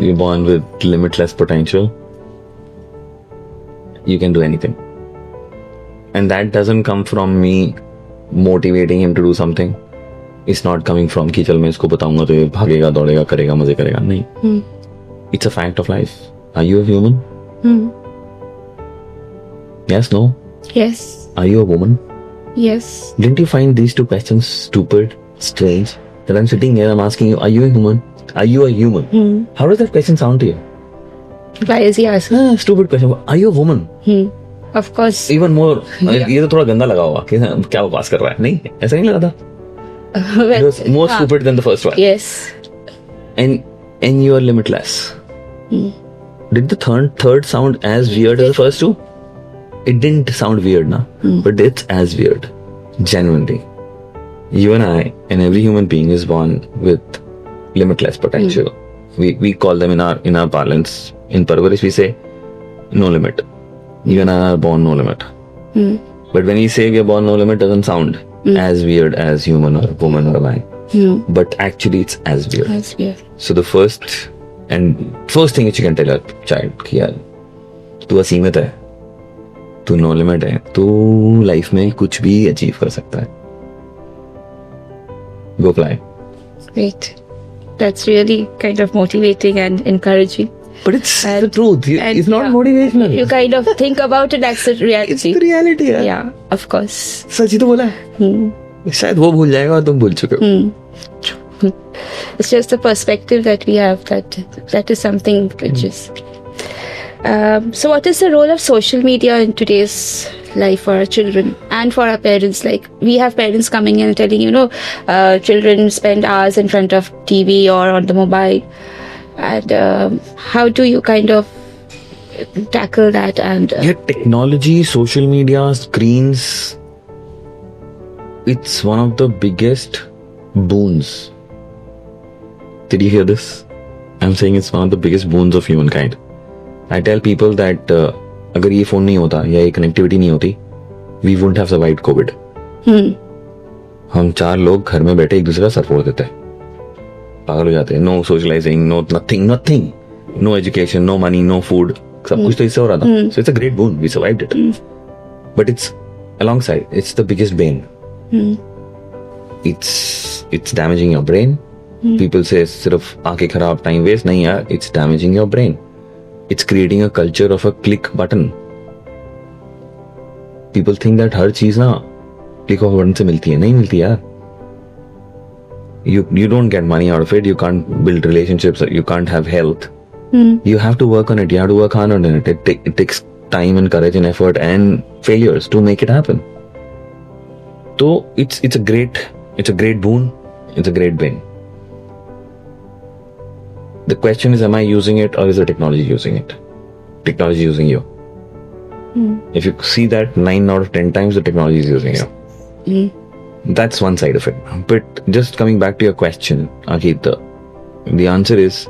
You're born with limitless potential. You can do anything. And that doesn't come from me motivating him to do something. It's not coming from कि चल मैं इसको बताऊंगा तो ये भागेगा, दौड़ेगा, करेगा, मजे करेगा. नहीं. It's a fact of life. Are you a human? Yes, no? Yes. Are you a woman? Yes. Didn't you find these two questions stupid, strange? That I'm sitting here, I'm asking you, are you a human? Are you a human? How does that question sound to you? Why is he asking? Stupid question. Are you a woman? Of course. Even more. ये तो थोड़ा गंदा लगा हुआ कि क्या बकवास कर रहा है. नहीं, ऐसा नहीं लगा था. It was more stupid than the first one. Yes. And you are limitless. Did the third sound as weird as the first two? It didn't sound weird, na? But it's as weird. Genuinely. You and I and every human being is born with limitless potential. We call them in our parlance. In Parvarish we say no limit. You and I are born no limit. But when we say we are born no limit, doesn't sound as weird as human or woman or man. But actually it's as weird. That's weird. So the first thing which you can tell a child कि यार तू असीमित है, तू no limit है, तू life में कुछ भी अचीव कर सकता है. Go fly. Great. That's really kind of motivating and encouraging. But it's the truth. And It's not yeah, motivational. You kind of think about it, that's the reality. It's the reality. यार. Yeah, of course. सच ही तो बोला है. शायद वो भूल जाएगा और तुम भूल चुके हो. It's just the perspective that we have that is something which is. So, what is the role of social media in today's life for our children and for our parents? Like, we have parents coming in and telling, children spend hours in front of TV or on the mobile. And how do you kind of tackle that? And Yeah, technology, social media, screens. It's one of the biggest boons. Did you hear this? I'm saying it's one of the biggest boons of humankind. I tell people that अगर ये phone नहीं होता या ये connectivity नहीं होती, we wouldn't have survived COVID. हम 4 लोग घर में बैठे एक दूसरे का सर फोड़ देते हैं, पागल हो जाते हैं. No socialising, no nothing, no education, no money, no food, सब कुछ तो इससे हो रहा था. So it's a great boon. We survived it. But it's alongside, it's the biggest bane. It's damaging your brain. People say सिर्फ आंखें खराब, टाइम वेस्ट. नहीं यार, it's damaging your brain. It's creating a culture of a click button. People think that हर चीज ना click of a button से मिलती है. नहीं मिलती यार. You don't get money out of it. You can't build relationships. You can't have health. You have to work on it. You have to work hard on it. It takes time and courage and effort and failures to make it happen. So it's a great boon. It's a great bane. The question is, am I using it or is the technology using it? Technology using you. If you see that 9 out of 10 times the technology is using you. That's one side of it. But just coming back to your question, Ankit, the answer is,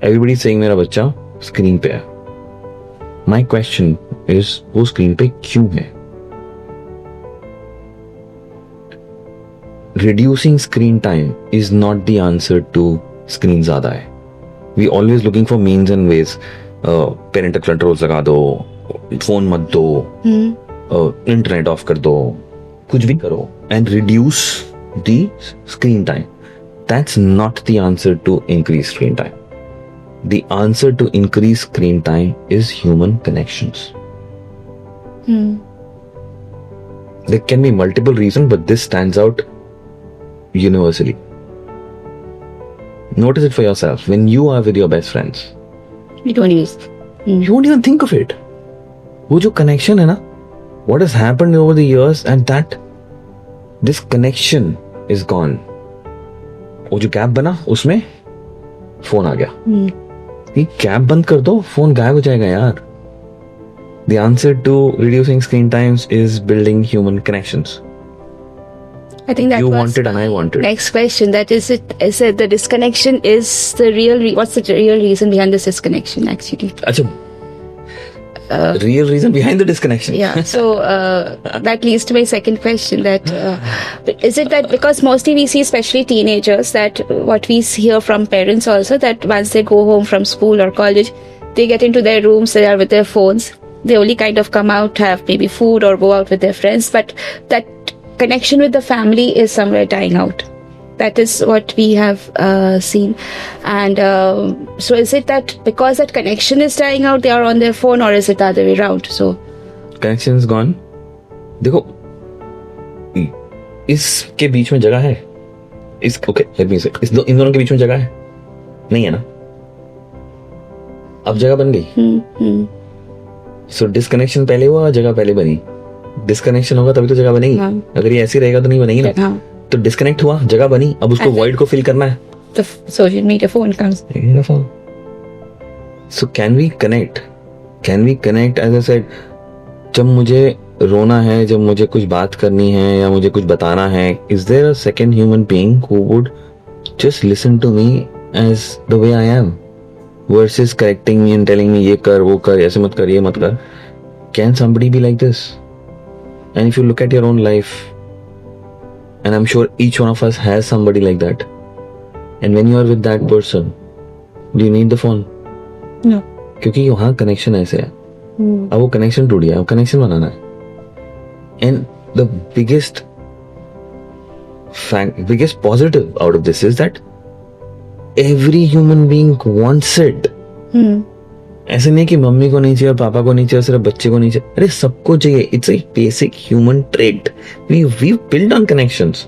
everybody's saying मेरा बच्चा screen पे है. My question is, वो screen पे क्यों है? reducing screen time is not the answer to screen ज़्यादा है. We always looking for means and ways. Parental controls लगा दो, फोन मत दो, इंटरनेट ऑफ कर दो, कुछ भी करो, and reduce the screen time. That's not the answer to increase screen time. The answer to increase screen time is human connections. There can be multiple reasons, but this stands out universally. Notice it for yourself. When you are with your best friends, We don't use. you won't even think of it. वो जो connection है ना, what has happened over the years, and that this connection is gone. वो जो gap बना, उसमें phone आ गया. ये gap बंद कर दो, फोन गायब हो जाएगा यार. The answer to reducing screen times is building human connections. I think that You was wanted and I wanted. next question. That is it. Is it the disconnection is the real? What's the real reason behind this disconnection? Actually, अच्छा, real reason behind the disconnection. yeah. So that leads to my second question. That is it that because mostly we see, especially teenagers, that what we hear from parents also, that once they go home from school or college, they get into their rooms, they are with their phones. They only kind of come out, have maybe food or go out with their friends, but that connection with the family is somewhere dying out. That is what we have seen. And so is it that because that connection is dying out, they are on their phone, or is it the other way around? So Connection is gone. देखो, इसके बीच में जगह है. Okay, let me से, इन दोनों के बीच में जगह है? नहीं है ना? अब जगह बन गई. सो डिस्कनेक्शन पहले हुआ, जगह पहले बनी. डिस्कनेक्शन होगा तभी तो जगह बनेगी. अगर ये ऐसे रहेगा तो नहीं बनेगी ना. तो डिस्कनेक्ट हुआ, जगह बनी, अब उसको वॉइड को फिल करना है. the social media phone comes. So can we connect? As I said, जब मुझे रोना है, जब मुझे कुछ बात करनी है या मुझे कुछ बताना है, is there a second human being who would just listen to me as the way I am versus correcting me and telling me ये कर, वो कर, ऐसे मत कर, ये मत कर? Can somebody be like this? And if you look at your own life, and I'm sure each one of us has somebody like that, and when you are with that person, do you need the phone? No. क्योंकि वहाँ connection ऐसे है. अब वो connection टूट गया, अब connection बनाना है. And the biggest positive out of this is that every human being wants it. ऐसे नहीं कि मम्मी को नहीं चाहिए और पापा को नहीं चाहिए, सिर्फ बच्चे को नहीं चाहिए. अरे सबको चाहिए. It's a basic human trait. We build on connections.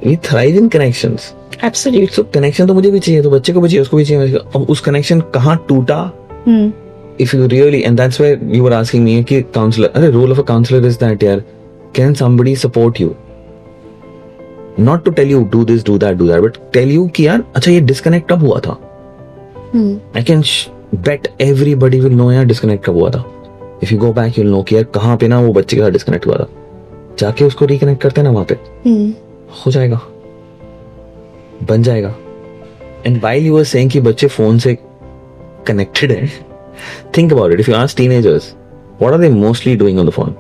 We thrive in connections. Absolutely. So connection तो मुझे भी चाहिए, तो बच्चे को भी चाहिए, उसको भी चाहिए. अब उस कनेक्शन कहाँ टूटा? If you really, and that's where you were asking me कि counselor, अरे role of a counselor is that यार, can somebody support you? Not to tell you do this, do that, but tell you कि यार अच्छा ये disconnect कब हुआ था? I can bet everybody will know यार disconnect कब हुआ था. If you go back you'll know कि यार कहाँ पे ना वो बच्चे के साथ disconnect हुआ था. जाके उसको reconnect करते ना वहाँ पे, हो जाएगा, बन जाएगा. And while you were saying कि बच्चे फोन से connected हैं, think about it. If you ask teenagers, what are they mostly doing on the phone?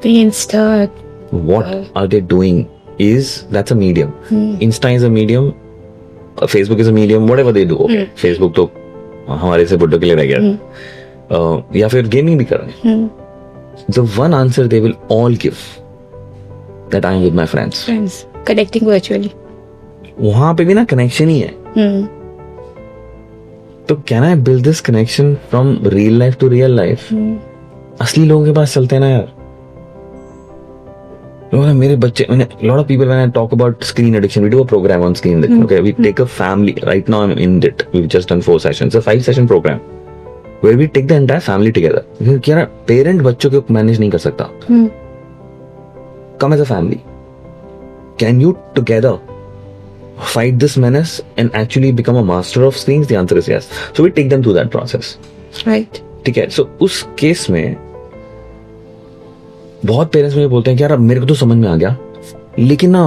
Insta. What are they doing? That's a medium. Insta is a medium. Facebook is a medium. Whatever they do. Okay. Facebook तो हमारे से बुड्ढों के लिए रह गया. या फिर gaming भी कर रहे हैं. The one answer they will all give, that I am with my friends. Friends. Connecting virtually. वहां पे भी ना कनेक्शन ही है. तो can I build this connection from real life to real life? असली लोगों के पास चलते हैं ना यार. मेरे बच्चे, lot of people, when I talk about screen addiction, we do a program on screen addiction. Okay, we take a family. Right now I'm in it. We've just done 4 sessions. It's a 5-session program where we take the entire family together. क्या parent बच्चों को manage नहीं कर सकता. Come as a family. Can you together fight this menace and actually become a master of screens? The answer is yes. So we take them through that process. Right. ठीक है. So उस case में बहुत parents मुझे बोलते हैं कि यार अब मेरे को तो समझ में आ गया, लेकिन ना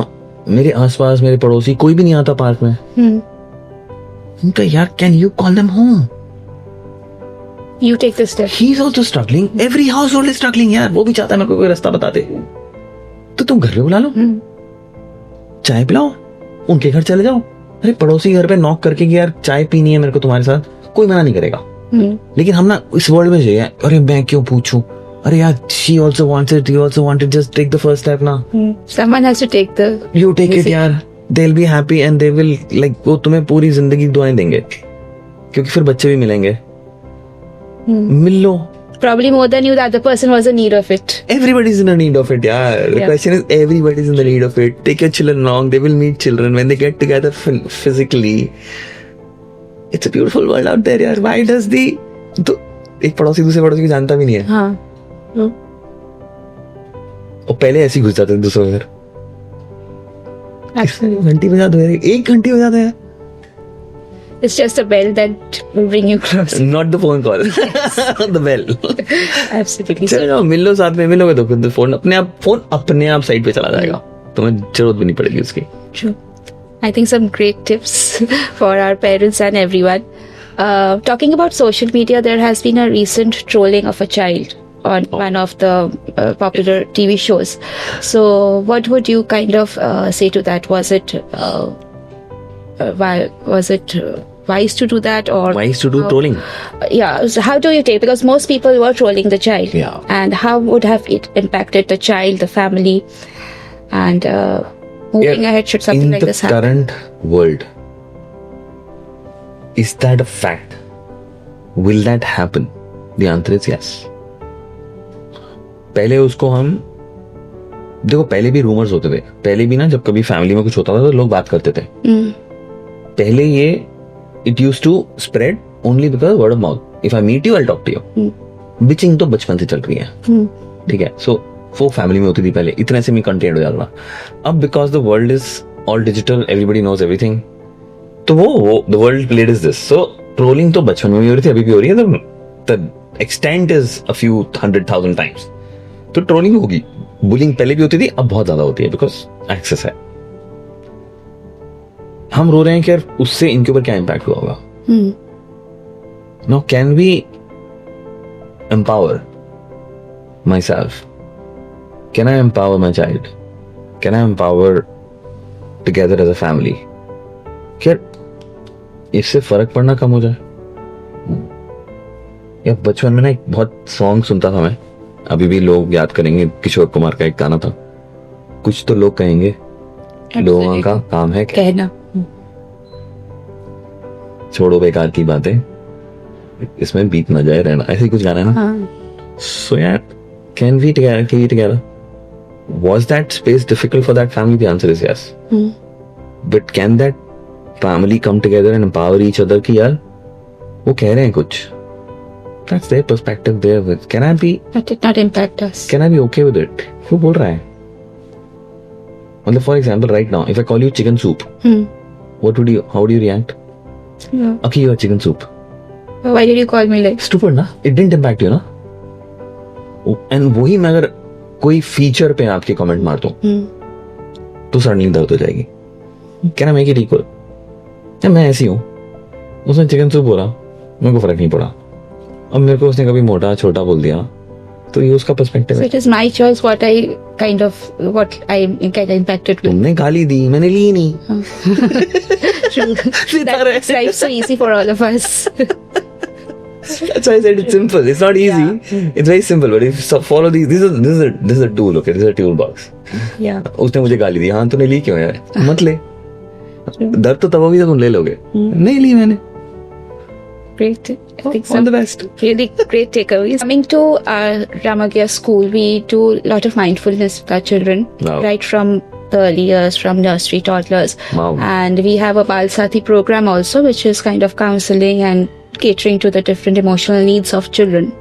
मेरे आसपास मेरे पड़ोसी कोई भी नहीं आता पार्क में. उनका यार can you call them home? You take the step. He is also struggling. Every household is struggling यार. वो भी चाहता है मेरे को कोई रास्ता बता दे. तो तुम घर पे बुला लो. चाय पिलाओ, उनके घर चले जाओ, अरे पड़ोसी घर पे नॉक करके कि यार चाय पीनी है मेरे को तुम्हारे साथ, कोई मना नहीं करेगा। लेकिन हम ना इस वर्ल्ड में चाहिए, अरे मैं क्यों पूछूं, अरे यार she also wants it, you also want it, just take the first step ना। Someone has to take the You take it यार, they'll be happy and they will like, वो तुम्हें पूरी जिंदगी दुआएं देंगे, क्योंकि फिर बच्चे भी मिलेंगे। मिल लो। Probably more than you, the other person was in need of it. Everybody's in the need of it, yeah. The Yeah. question is, everybody's in the need of it. Take your children along. They will meet children when they get together physically. It's a beautiful world out there, यार. Why does the तो एक पड़ोसी दूसरे पड़ोसी को जानता भी नहीं है, हाँ. और पहले ऐसे ही घुस जाते थे दूसरों के घर। Absolutely. घंटी बजा दो यार, 1 घंटी बजा दो यार। It's just a bell that will bring you closer. Not the phone call, the bell. Absolutely. चलो मिल लो, साथ में मिलोगे तो फिर फोन अपने आप साइड पे चला जाएगा, तुम्हें जरूरत भी नहीं पड़ेगी उसकी। True. I think some great tips for our parents and everyone. Talking about social media, there has been a recent trolling of a child on one of the popular TV shows. So, what would you kind of say to that? Was it wise to do that, or Wise to do trolling? yeah? So how do you take? Because most people were trolling the child, Yeah. and how would have it impacted the child, the family, and moving ahead? Should something In like the this happen? current world, is that a fact? Will that happen? The answer is yes. पहले उसको हम देखो, पहले भी rumours होते थे, पहले भी ना जब कभी फैमिली में कुछ होता था तो लोग बात करते थे। पहले ये it used to spread only because word of mouth. If I meet you I talk to you. Bitching तो बचपन से चल रही है, ठीक है। सो वो फैमिली में होती थी पहले, इतने से में कंटेंट हो जाता था। अब because the world is all digital, everybody knows everything, तो वो the world led is this. So trolling तो बचपन में भी हो रही थी, अभी भी हो रही है, तो the extent is a few 100,000 times. तो ट्रोलिंग होगी, बुलिंग पहले भी होती थी, अब बहुत ज्यादा होती है बिकॉज एक्सेस है। हम रो रहे हैं कि यार उससे इनके ऊपर क्या इम्पैक्ट हुआ होगा। Now can we empower myself? Can I empower my child? Can I empower together as a family? क्या इससे फर्क पड़ना कम हो जाए? या बचपन में ना एक बहुत सॉन्ग सुनता था मैं, अभी भी लोग याद करेंगे, किशोर कुमार का एक गाना था, कुछ तो लोग कहेंगे, लोगों का काम है कहना, छोड़ो बेकार की बातें, इसमें बीत ना जाए रहना, ऐसे ही कुछ गाना है ना। सो यार, can we together? Was that space difficult for that family? The answer is yes. But can that family come together and empower each other कि यार वो कह रहे हैं कुछ, that's their perspective there with, can I be, that did not impact us. can I be okay with it? वो बोल रहा है, मतलब for example right now if I call you chicken soup, how would you react? Yeah. Okay, you are chicken soup. Why did you call me like? Stupid ना, it didn't impact you ना। And वही मैं अगर कोई feature पे आपके comment मार दूं तो सडनली दर्द हो जाएगी। Can I make it equal? मैं ऐसी हूं, उसने चिकन सूप बोला, मेरे को फर्क नहीं पड़ा। अब मेरे को उसने कभी मोटा छोटा बोल दिया, तो ये उसका पर्सपेक्टिव So है। it is my choice what I kind of impacted with. तुमने गाली दी, मैंने ली नहीं। True. That's life's so easy for all of us. That's why I said it's simple. It's not easy. Yeah. It's very simple. But if you follow these, this is a tool. Okay, this is a tool box. Yeah. उसने मुझे गाली दी, हाँ तूने ली क्यों यार? मत ले, दर्द तो तब होगी जब तुम ले लोगे। नहीं ली मैंने। Great. I think All the best. Really great takeaways. Coming to our Ramagya school, we do a lot of mindfulness with our children, Wow. right from the early years, from nursery toddlers. Wow. And we have a Bal Sati program also, which is kind of counseling and catering to the different emotional needs of children.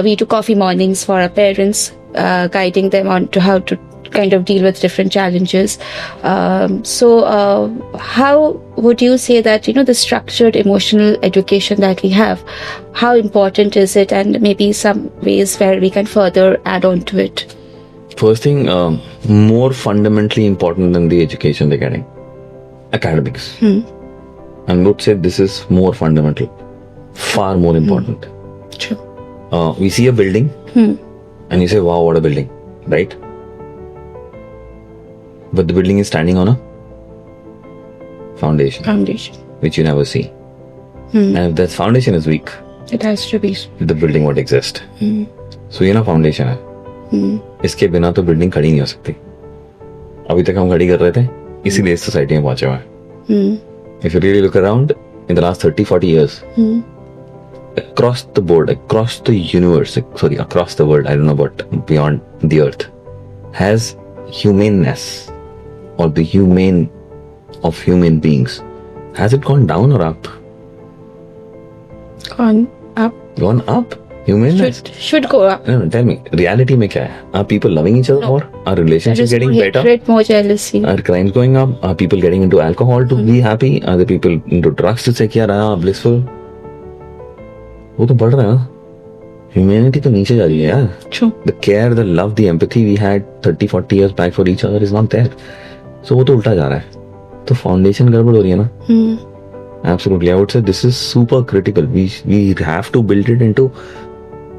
We do coffee mornings for our parents, guiding them on to how to kind of deal with different challenges. So how would you say that, the structured emotional education that we have, how important is it, and maybe some ways where we can further add on to it? First thing, more fundamentally important than the education they're getting, academics. I would say this is more fundamental, far more important. True. We see a building and you say, wow, what a building, right? but the building is standing on a foundation, which you never see. And if that foundation is weak, It has to be. the building won't exist. So ये ना foundation है. इसके बिना तो building खड़ी नहीं हो सकती. अभी तक हम खड़ी कर रहे थे, इसीलिए इस सोसाइटी में पहुंचे हुए हैं. If you really look around, in the last 30-40 years, across the board, across the universe, sorry, across the world, I don't know about beyond the earth, has humaneness or the humane of human beings, has it gone down or up? Gone up. Gone up? Humanness? Should go up. No, tell me, reality में क्या है? Are people loving each other more? Are There relationships is getting more better? hatred, more jealousy. Are crimes going up? Are people getting into alcohol to be happy? Are the people into drugs to say कि यार blissful? वो तो बढ़ रहा है ना. Humanity तो नीचे जा रही है यार. True. The care, the love, the empathy we had 30-40 years back for each other is not there. So वो तो उल्टा जा रहा है. तो foundation गड़बड़ हो रही है ना. Absolutely, I would say this is super critical. We have to build it into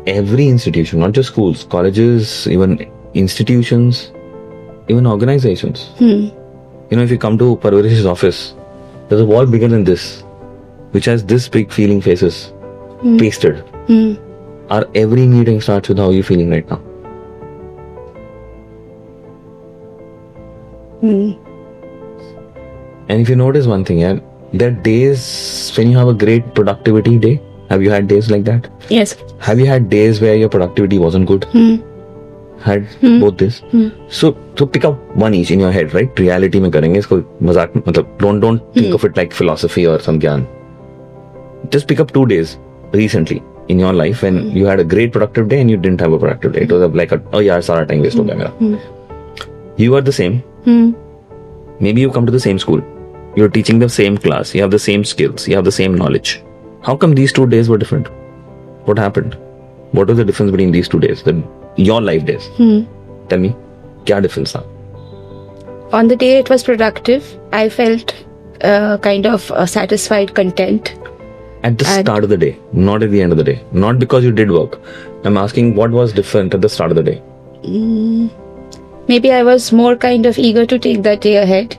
every institution, not just schools, colleges, even institutions, even organizations. You know, if you come to Parvarish's office, there's a wall bigger than this, which has this big feeling faces pasted. Our every meeting starts with how you're feeling right now. And if you notice one thing, yeah, there are days when you have a great productivity day. Have you had days like that? Yes. Have you had days where your productivity wasn't good? Had both this? So pick up one each in your head, right? Reality में करेंगे इसको मजाक मतलब don't think of it like philosophy or some ज्ञान. Just pick up 2 days recently in your life when you had a great productive day and you didn't have a productive day. It was like oh यार सारा time waste हो गया मेरा. You are the same. Maybe you come to the same school. You're teaching the same class. You have the same skills. You have the same knowledge. How come these 2 days were different? What happened? What was the difference between these 2 days? Your life days. Tell me. क्या difference था? On the day it was productive, I felt kind of satisfied, content. At the start of the day, not at the end of the day. Not because you did work. I'm asking what was different at the start of the day. Maybe I was more kind of eager to take that day ahead.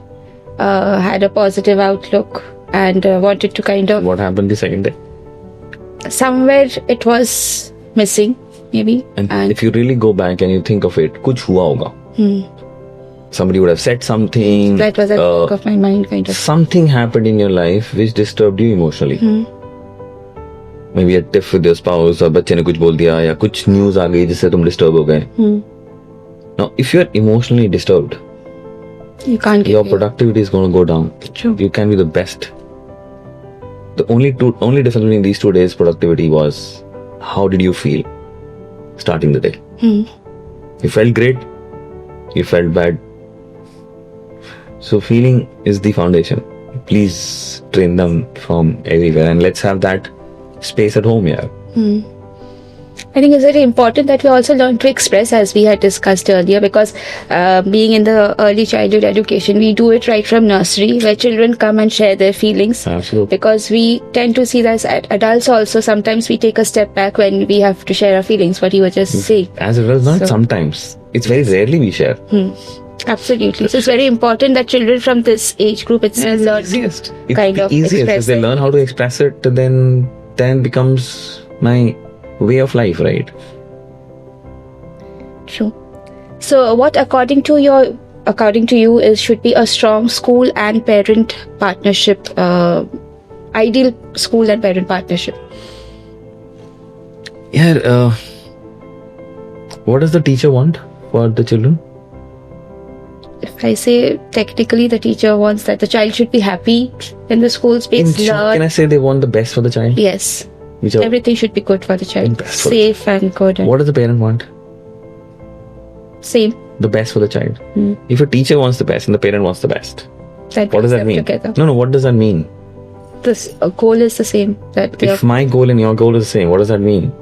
Had a positive outlook and wanted to kind of... What happened the second day? Somewhere it was missing, maybe. And if you really go back and you think of it, कुछ हुआ होगा. Somebody would have said something. That was at the back of my mind, kind of. Something happened in your life which disturbed you emotionally. Maybe a tiff with your spouse or बच्चे ने कुछ बोल दिया या कुछ news आ गई जिससे तुम disturb हो गए. Now, if you're emotionally disturbed, you can't your productivity is going to go down. True. You can be the best. The only difference between these 2 days' productivity was how did you feel starting the day? You felt great. You felt bad. So feeling is the foundation. Please train them from everywhere and let's have that space at home here. I think it's very important that we also learn to express, as we had discussed earlier, because being in the early childhood education, we do it right from nursery, where children come and share their feelings. Absolutely. Because we tend to see that as adults also, sometimes we take a step back when we have to share our feelings, what you were just saying. As it was not sometimes. It's very rarely we share. Absolutely. So it's very important that children from this age group itself learn easiest. to It's kind the of easiest. express If they it. learn how to express it, then becomes my way of life, right? True. So what according to you is should be a strong school and parent partnership, ideal school and parent partnership? Yeah, what does the teacher want for the children? If I say technically, the teacher wants that the child should be happy in the school space, In short, can I say they want the best for the child? Yes. Whichever. Everything should be good for the child. Best for the Safe and good. And What does the parent want? same. The best for the child. If a teacher wants the best and the parent wants the best, That what does brings that them mean? Together. No, what does that mean? This goal is the same. That If my goal and your goal is the same, what does that mean?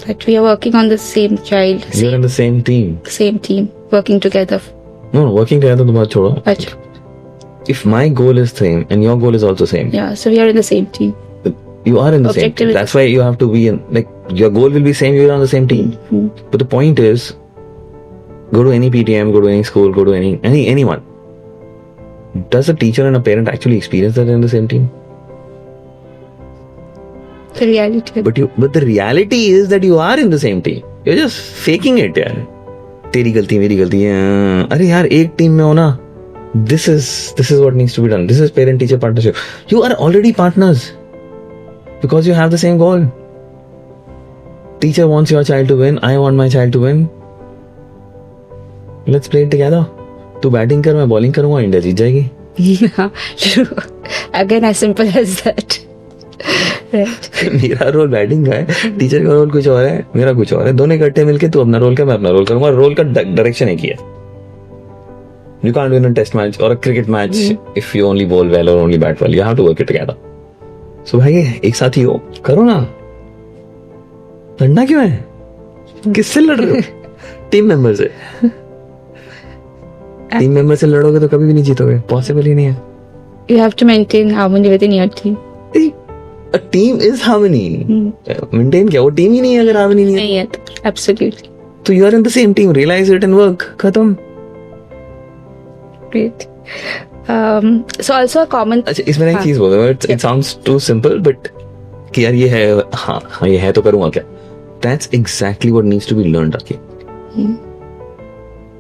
that we are working on the same child, You're in the same team. same team, working together. No, working together to baat chodo. But If my goal is same and your goal is also same, yeah, so we are in the same team. you are in the same Objective team. is That's why you have to be in, like, your goal will be same, you're on the same team. But the point is, Go to any PTM, go to any school, go to anyone. Does a teacher and a parent actually experience that in the same team? The reality. But the reality is that you are in the same team. You're just faking it, यार. तेरी गलती मेरी गलती है. अरे यार एक team में हो ना. This is what needs to be done. This is parent-teacher partnership. You are already partners because you have the same goal. Teacher wants your child to win. I want my child to win. Let's play it together. तू batting कर, मैं bowling करूंगा, India जीत जाएगी. True. Again, as simple as that. Right. मेरा role batting का है, teacher का role कुछ और है, मेरा कुछ और है. दोनों इकट्ठे मिलके तू अपना रोल कर, मैं अपना रोल करूंगा. रोल का डायरेक्शन एक ही है. You can't win a test match or a cricket match if you only bowl well or only bat well. You have to work it together. So भाई एक साथ ही हो, करो ना. लड़ना क्यों है? किससे लड़ रहे हो? टीम मेंबर से. टीम मेंबर से लड़ोगे तो कभी भी नहीं जीतोगे. पॉसिबल ही नहीं है. You have to maintain harmony within your team. A team is harmony. Maintain क्या? वो टीम ही नहीं है अगर harmony नहीं है. नहीं है तो absolutely. So you are in the same team. Realize it and work. खत्म. Great. So also a common. अच्छा इसमें एक चीज बोल रहा हूँ. It sounds too simple, but कि यार ये है, हाँ ये है तो करूँगा क्या? That's exactly what needs to be learned. आके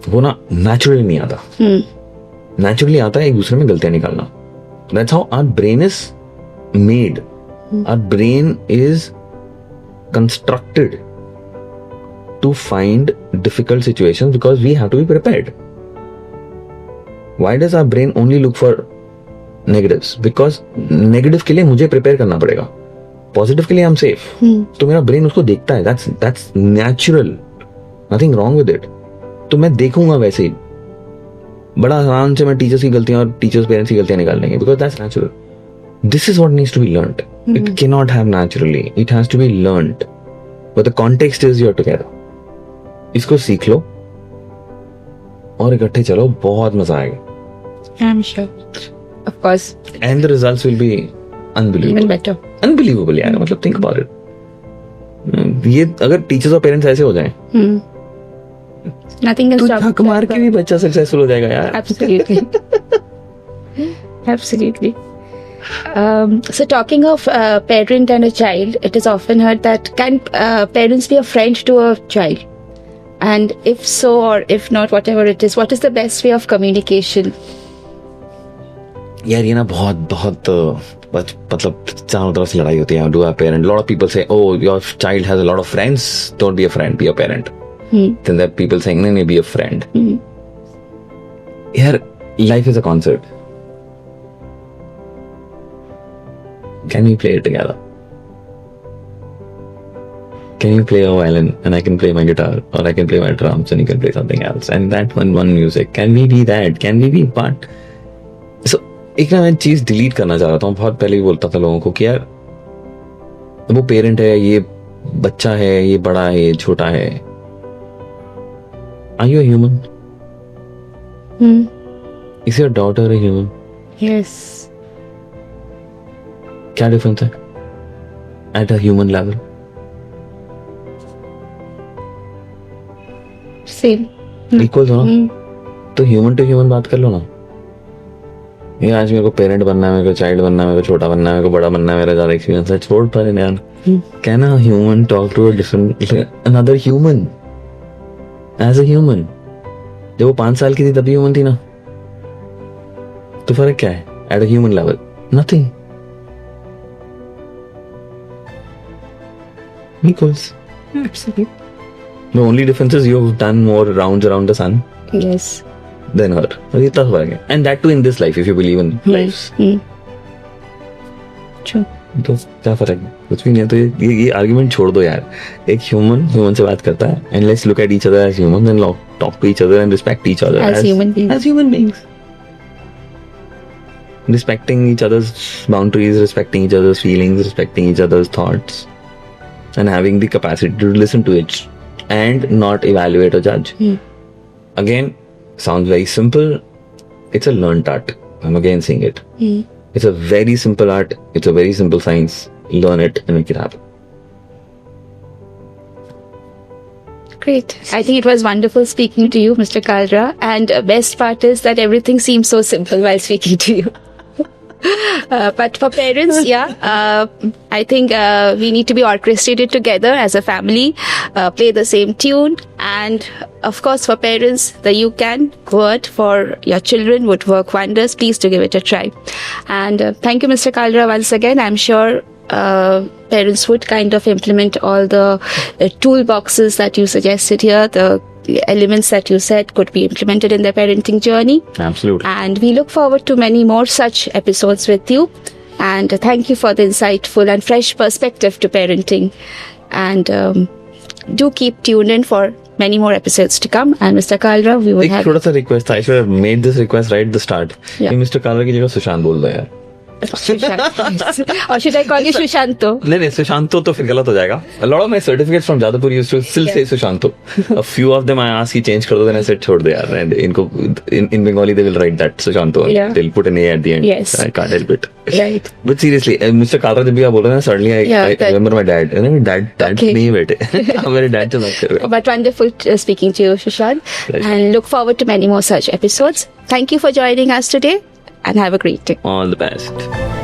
वो ना naturally नहीं आता. Naturally आता है एक दूसरे में गलतियां निकालना. That's how our brain is made. Our brain is constructed to find difficult situations because we have to be prepared. Why does our brain only look for negatives? Because negative के लिए मुझे prepare करना पड़ेगा. Positive के लिए I'm safe. तो मेरा brain उसको देखता है. That's natural. Nothing wrong with it. तो मैं देखूंगा वैसे ही. बड़ा आराम से मैं टीचर्स की गलतियां और टीचर्स पेरेंट्स की गलतियां निकाल लेंगे. Because that's natural. This is what needs to be learned. It cannot have naturally. It has to be learned. But the context is you're together. इसको सीख लो और इकट्ठे चलो. बहुत मजा आएगा. I'm sure. Of course. And the results will be unbelievable. Even better. Unbelievable यार. मतलब think about it. ये अगर टीचर्स और पेरेंट्स ऐसे हो जाएं Nothing can तो stop. थक मार के भी बच्चा सक्सेसफुल हो जाएगा यार. Absolutely. Absolutely. So talking of parent and a child, it is often heard that can parents be a friend to a child? And if so or if not, whatever it is, what is the best way of communication? यार ये ना बहुत मतलब चारों तरफ से लड़ाई होती है. Do a parent? A lot of people say, oh, your child has a lot of friends. Don't be a friend, be a parent. Then there are people saying, no, be a friend. Yaar, life is a concert. Can we play it together? Can you play a violin and I can play my guitar, or I can play my drums and you can play something else, and that one music? Can we be that? Can we be part? So एक ना मैं चीज delete करना चाह रहा था. बहुत पहले ही बोलता था लोगों को कि यार वो पेरेंट है, ये बच्चा है, ये बड़ा है, ये छोटा है. Are you a human? Is your daughter a human? Yes. क्या डिफरेंस है at a human level? Same. Equals हो ना. तो ह्यूमन टू ह्यूमन बात कर लो ना. ये आज मेरे को पेरेंट बनना है, मेरे को चाइल्ड बनना है, मेरे को छोटा बनना है, मेरे को बड़ा बनना है, मेरा ज्यादा एक्सपीरियंस है. छोड़ पर यार. Can a human talk to a different another human as a human? जब वो 5 साल की थी तभी ह्यूमन थी ना. तो फर्क क्या है at a human level? Nothing. Equals. Absolutely. The only difference is you've done more rounds around the sun Yes. than her. और इतना फर्क है. And that too in this life, if you believe in life. True. तो क्या फर्क है? कुछ भी नहीं है. तो ये आर्ग्यूमेंट छोड़ दो यार. एक ह्यूमन से बात करता है, and let's look at each other as humans and talk to each other and respect each other As human beings. As human beings. Respecting each other's boundaries, respecting each other's feelings, respecting each other's thoughts, and having the capacity to listen to it and not evaluate or judge. Again, sounds very simple. It's a learned art. I'm again saying it. It's a very simple art. It's a very simple science. Learn it and make it happen. Great. I think it was wonderful speaking to you, Mr. Kalra. And best part is that everything seems so simple while speaking to you. But for parents, I think we need to be orchestrated together as a family, play the same tune. And of course, for parents, the You Can word for your children would work wonders. Please do give it a try. And thank you, Mr. Kalra, once again. I'm sure parents would kind of implement all the toolboxes that you suggested here, the elements that you said could be implemented in their parenting journey. Absolutely. And we look forward to many more such episodes with you. And thank you for the insightful and fresh perspective to parenting. And do keep tuned in for many more episodes to come. And Mr. Kalra, we will एक have... छोटा सा request था. I should have made this request right at the start. Yeah. कि Mr. Kalra की जगह सुशांत बोल दो यार. Sushant. Or should I call you Sushanto? नहीं सुशांतो तो फिर गलत हो जाएगा. A lot of my certificates from Jadavpur used to still say Sushanto. A few of them I asked कि change कर दो, then I said छोड़ दो यार. And इनको in Bengali they will write that Sushanto. Yeah. They'll put an A at the end. Yes. I can't help it. Right. But seriously, Mr. Kalra जब भी आप बोल रहे हैं suddenly I remember my dad. Dad Okay. नहीं बेटे. मेरे dad से बात कर रहे हो. But wonderful speaking to you, Sushant. Pleasure. And look forward to many more such episodes. Thank you for joining us today and have a great day. All the best.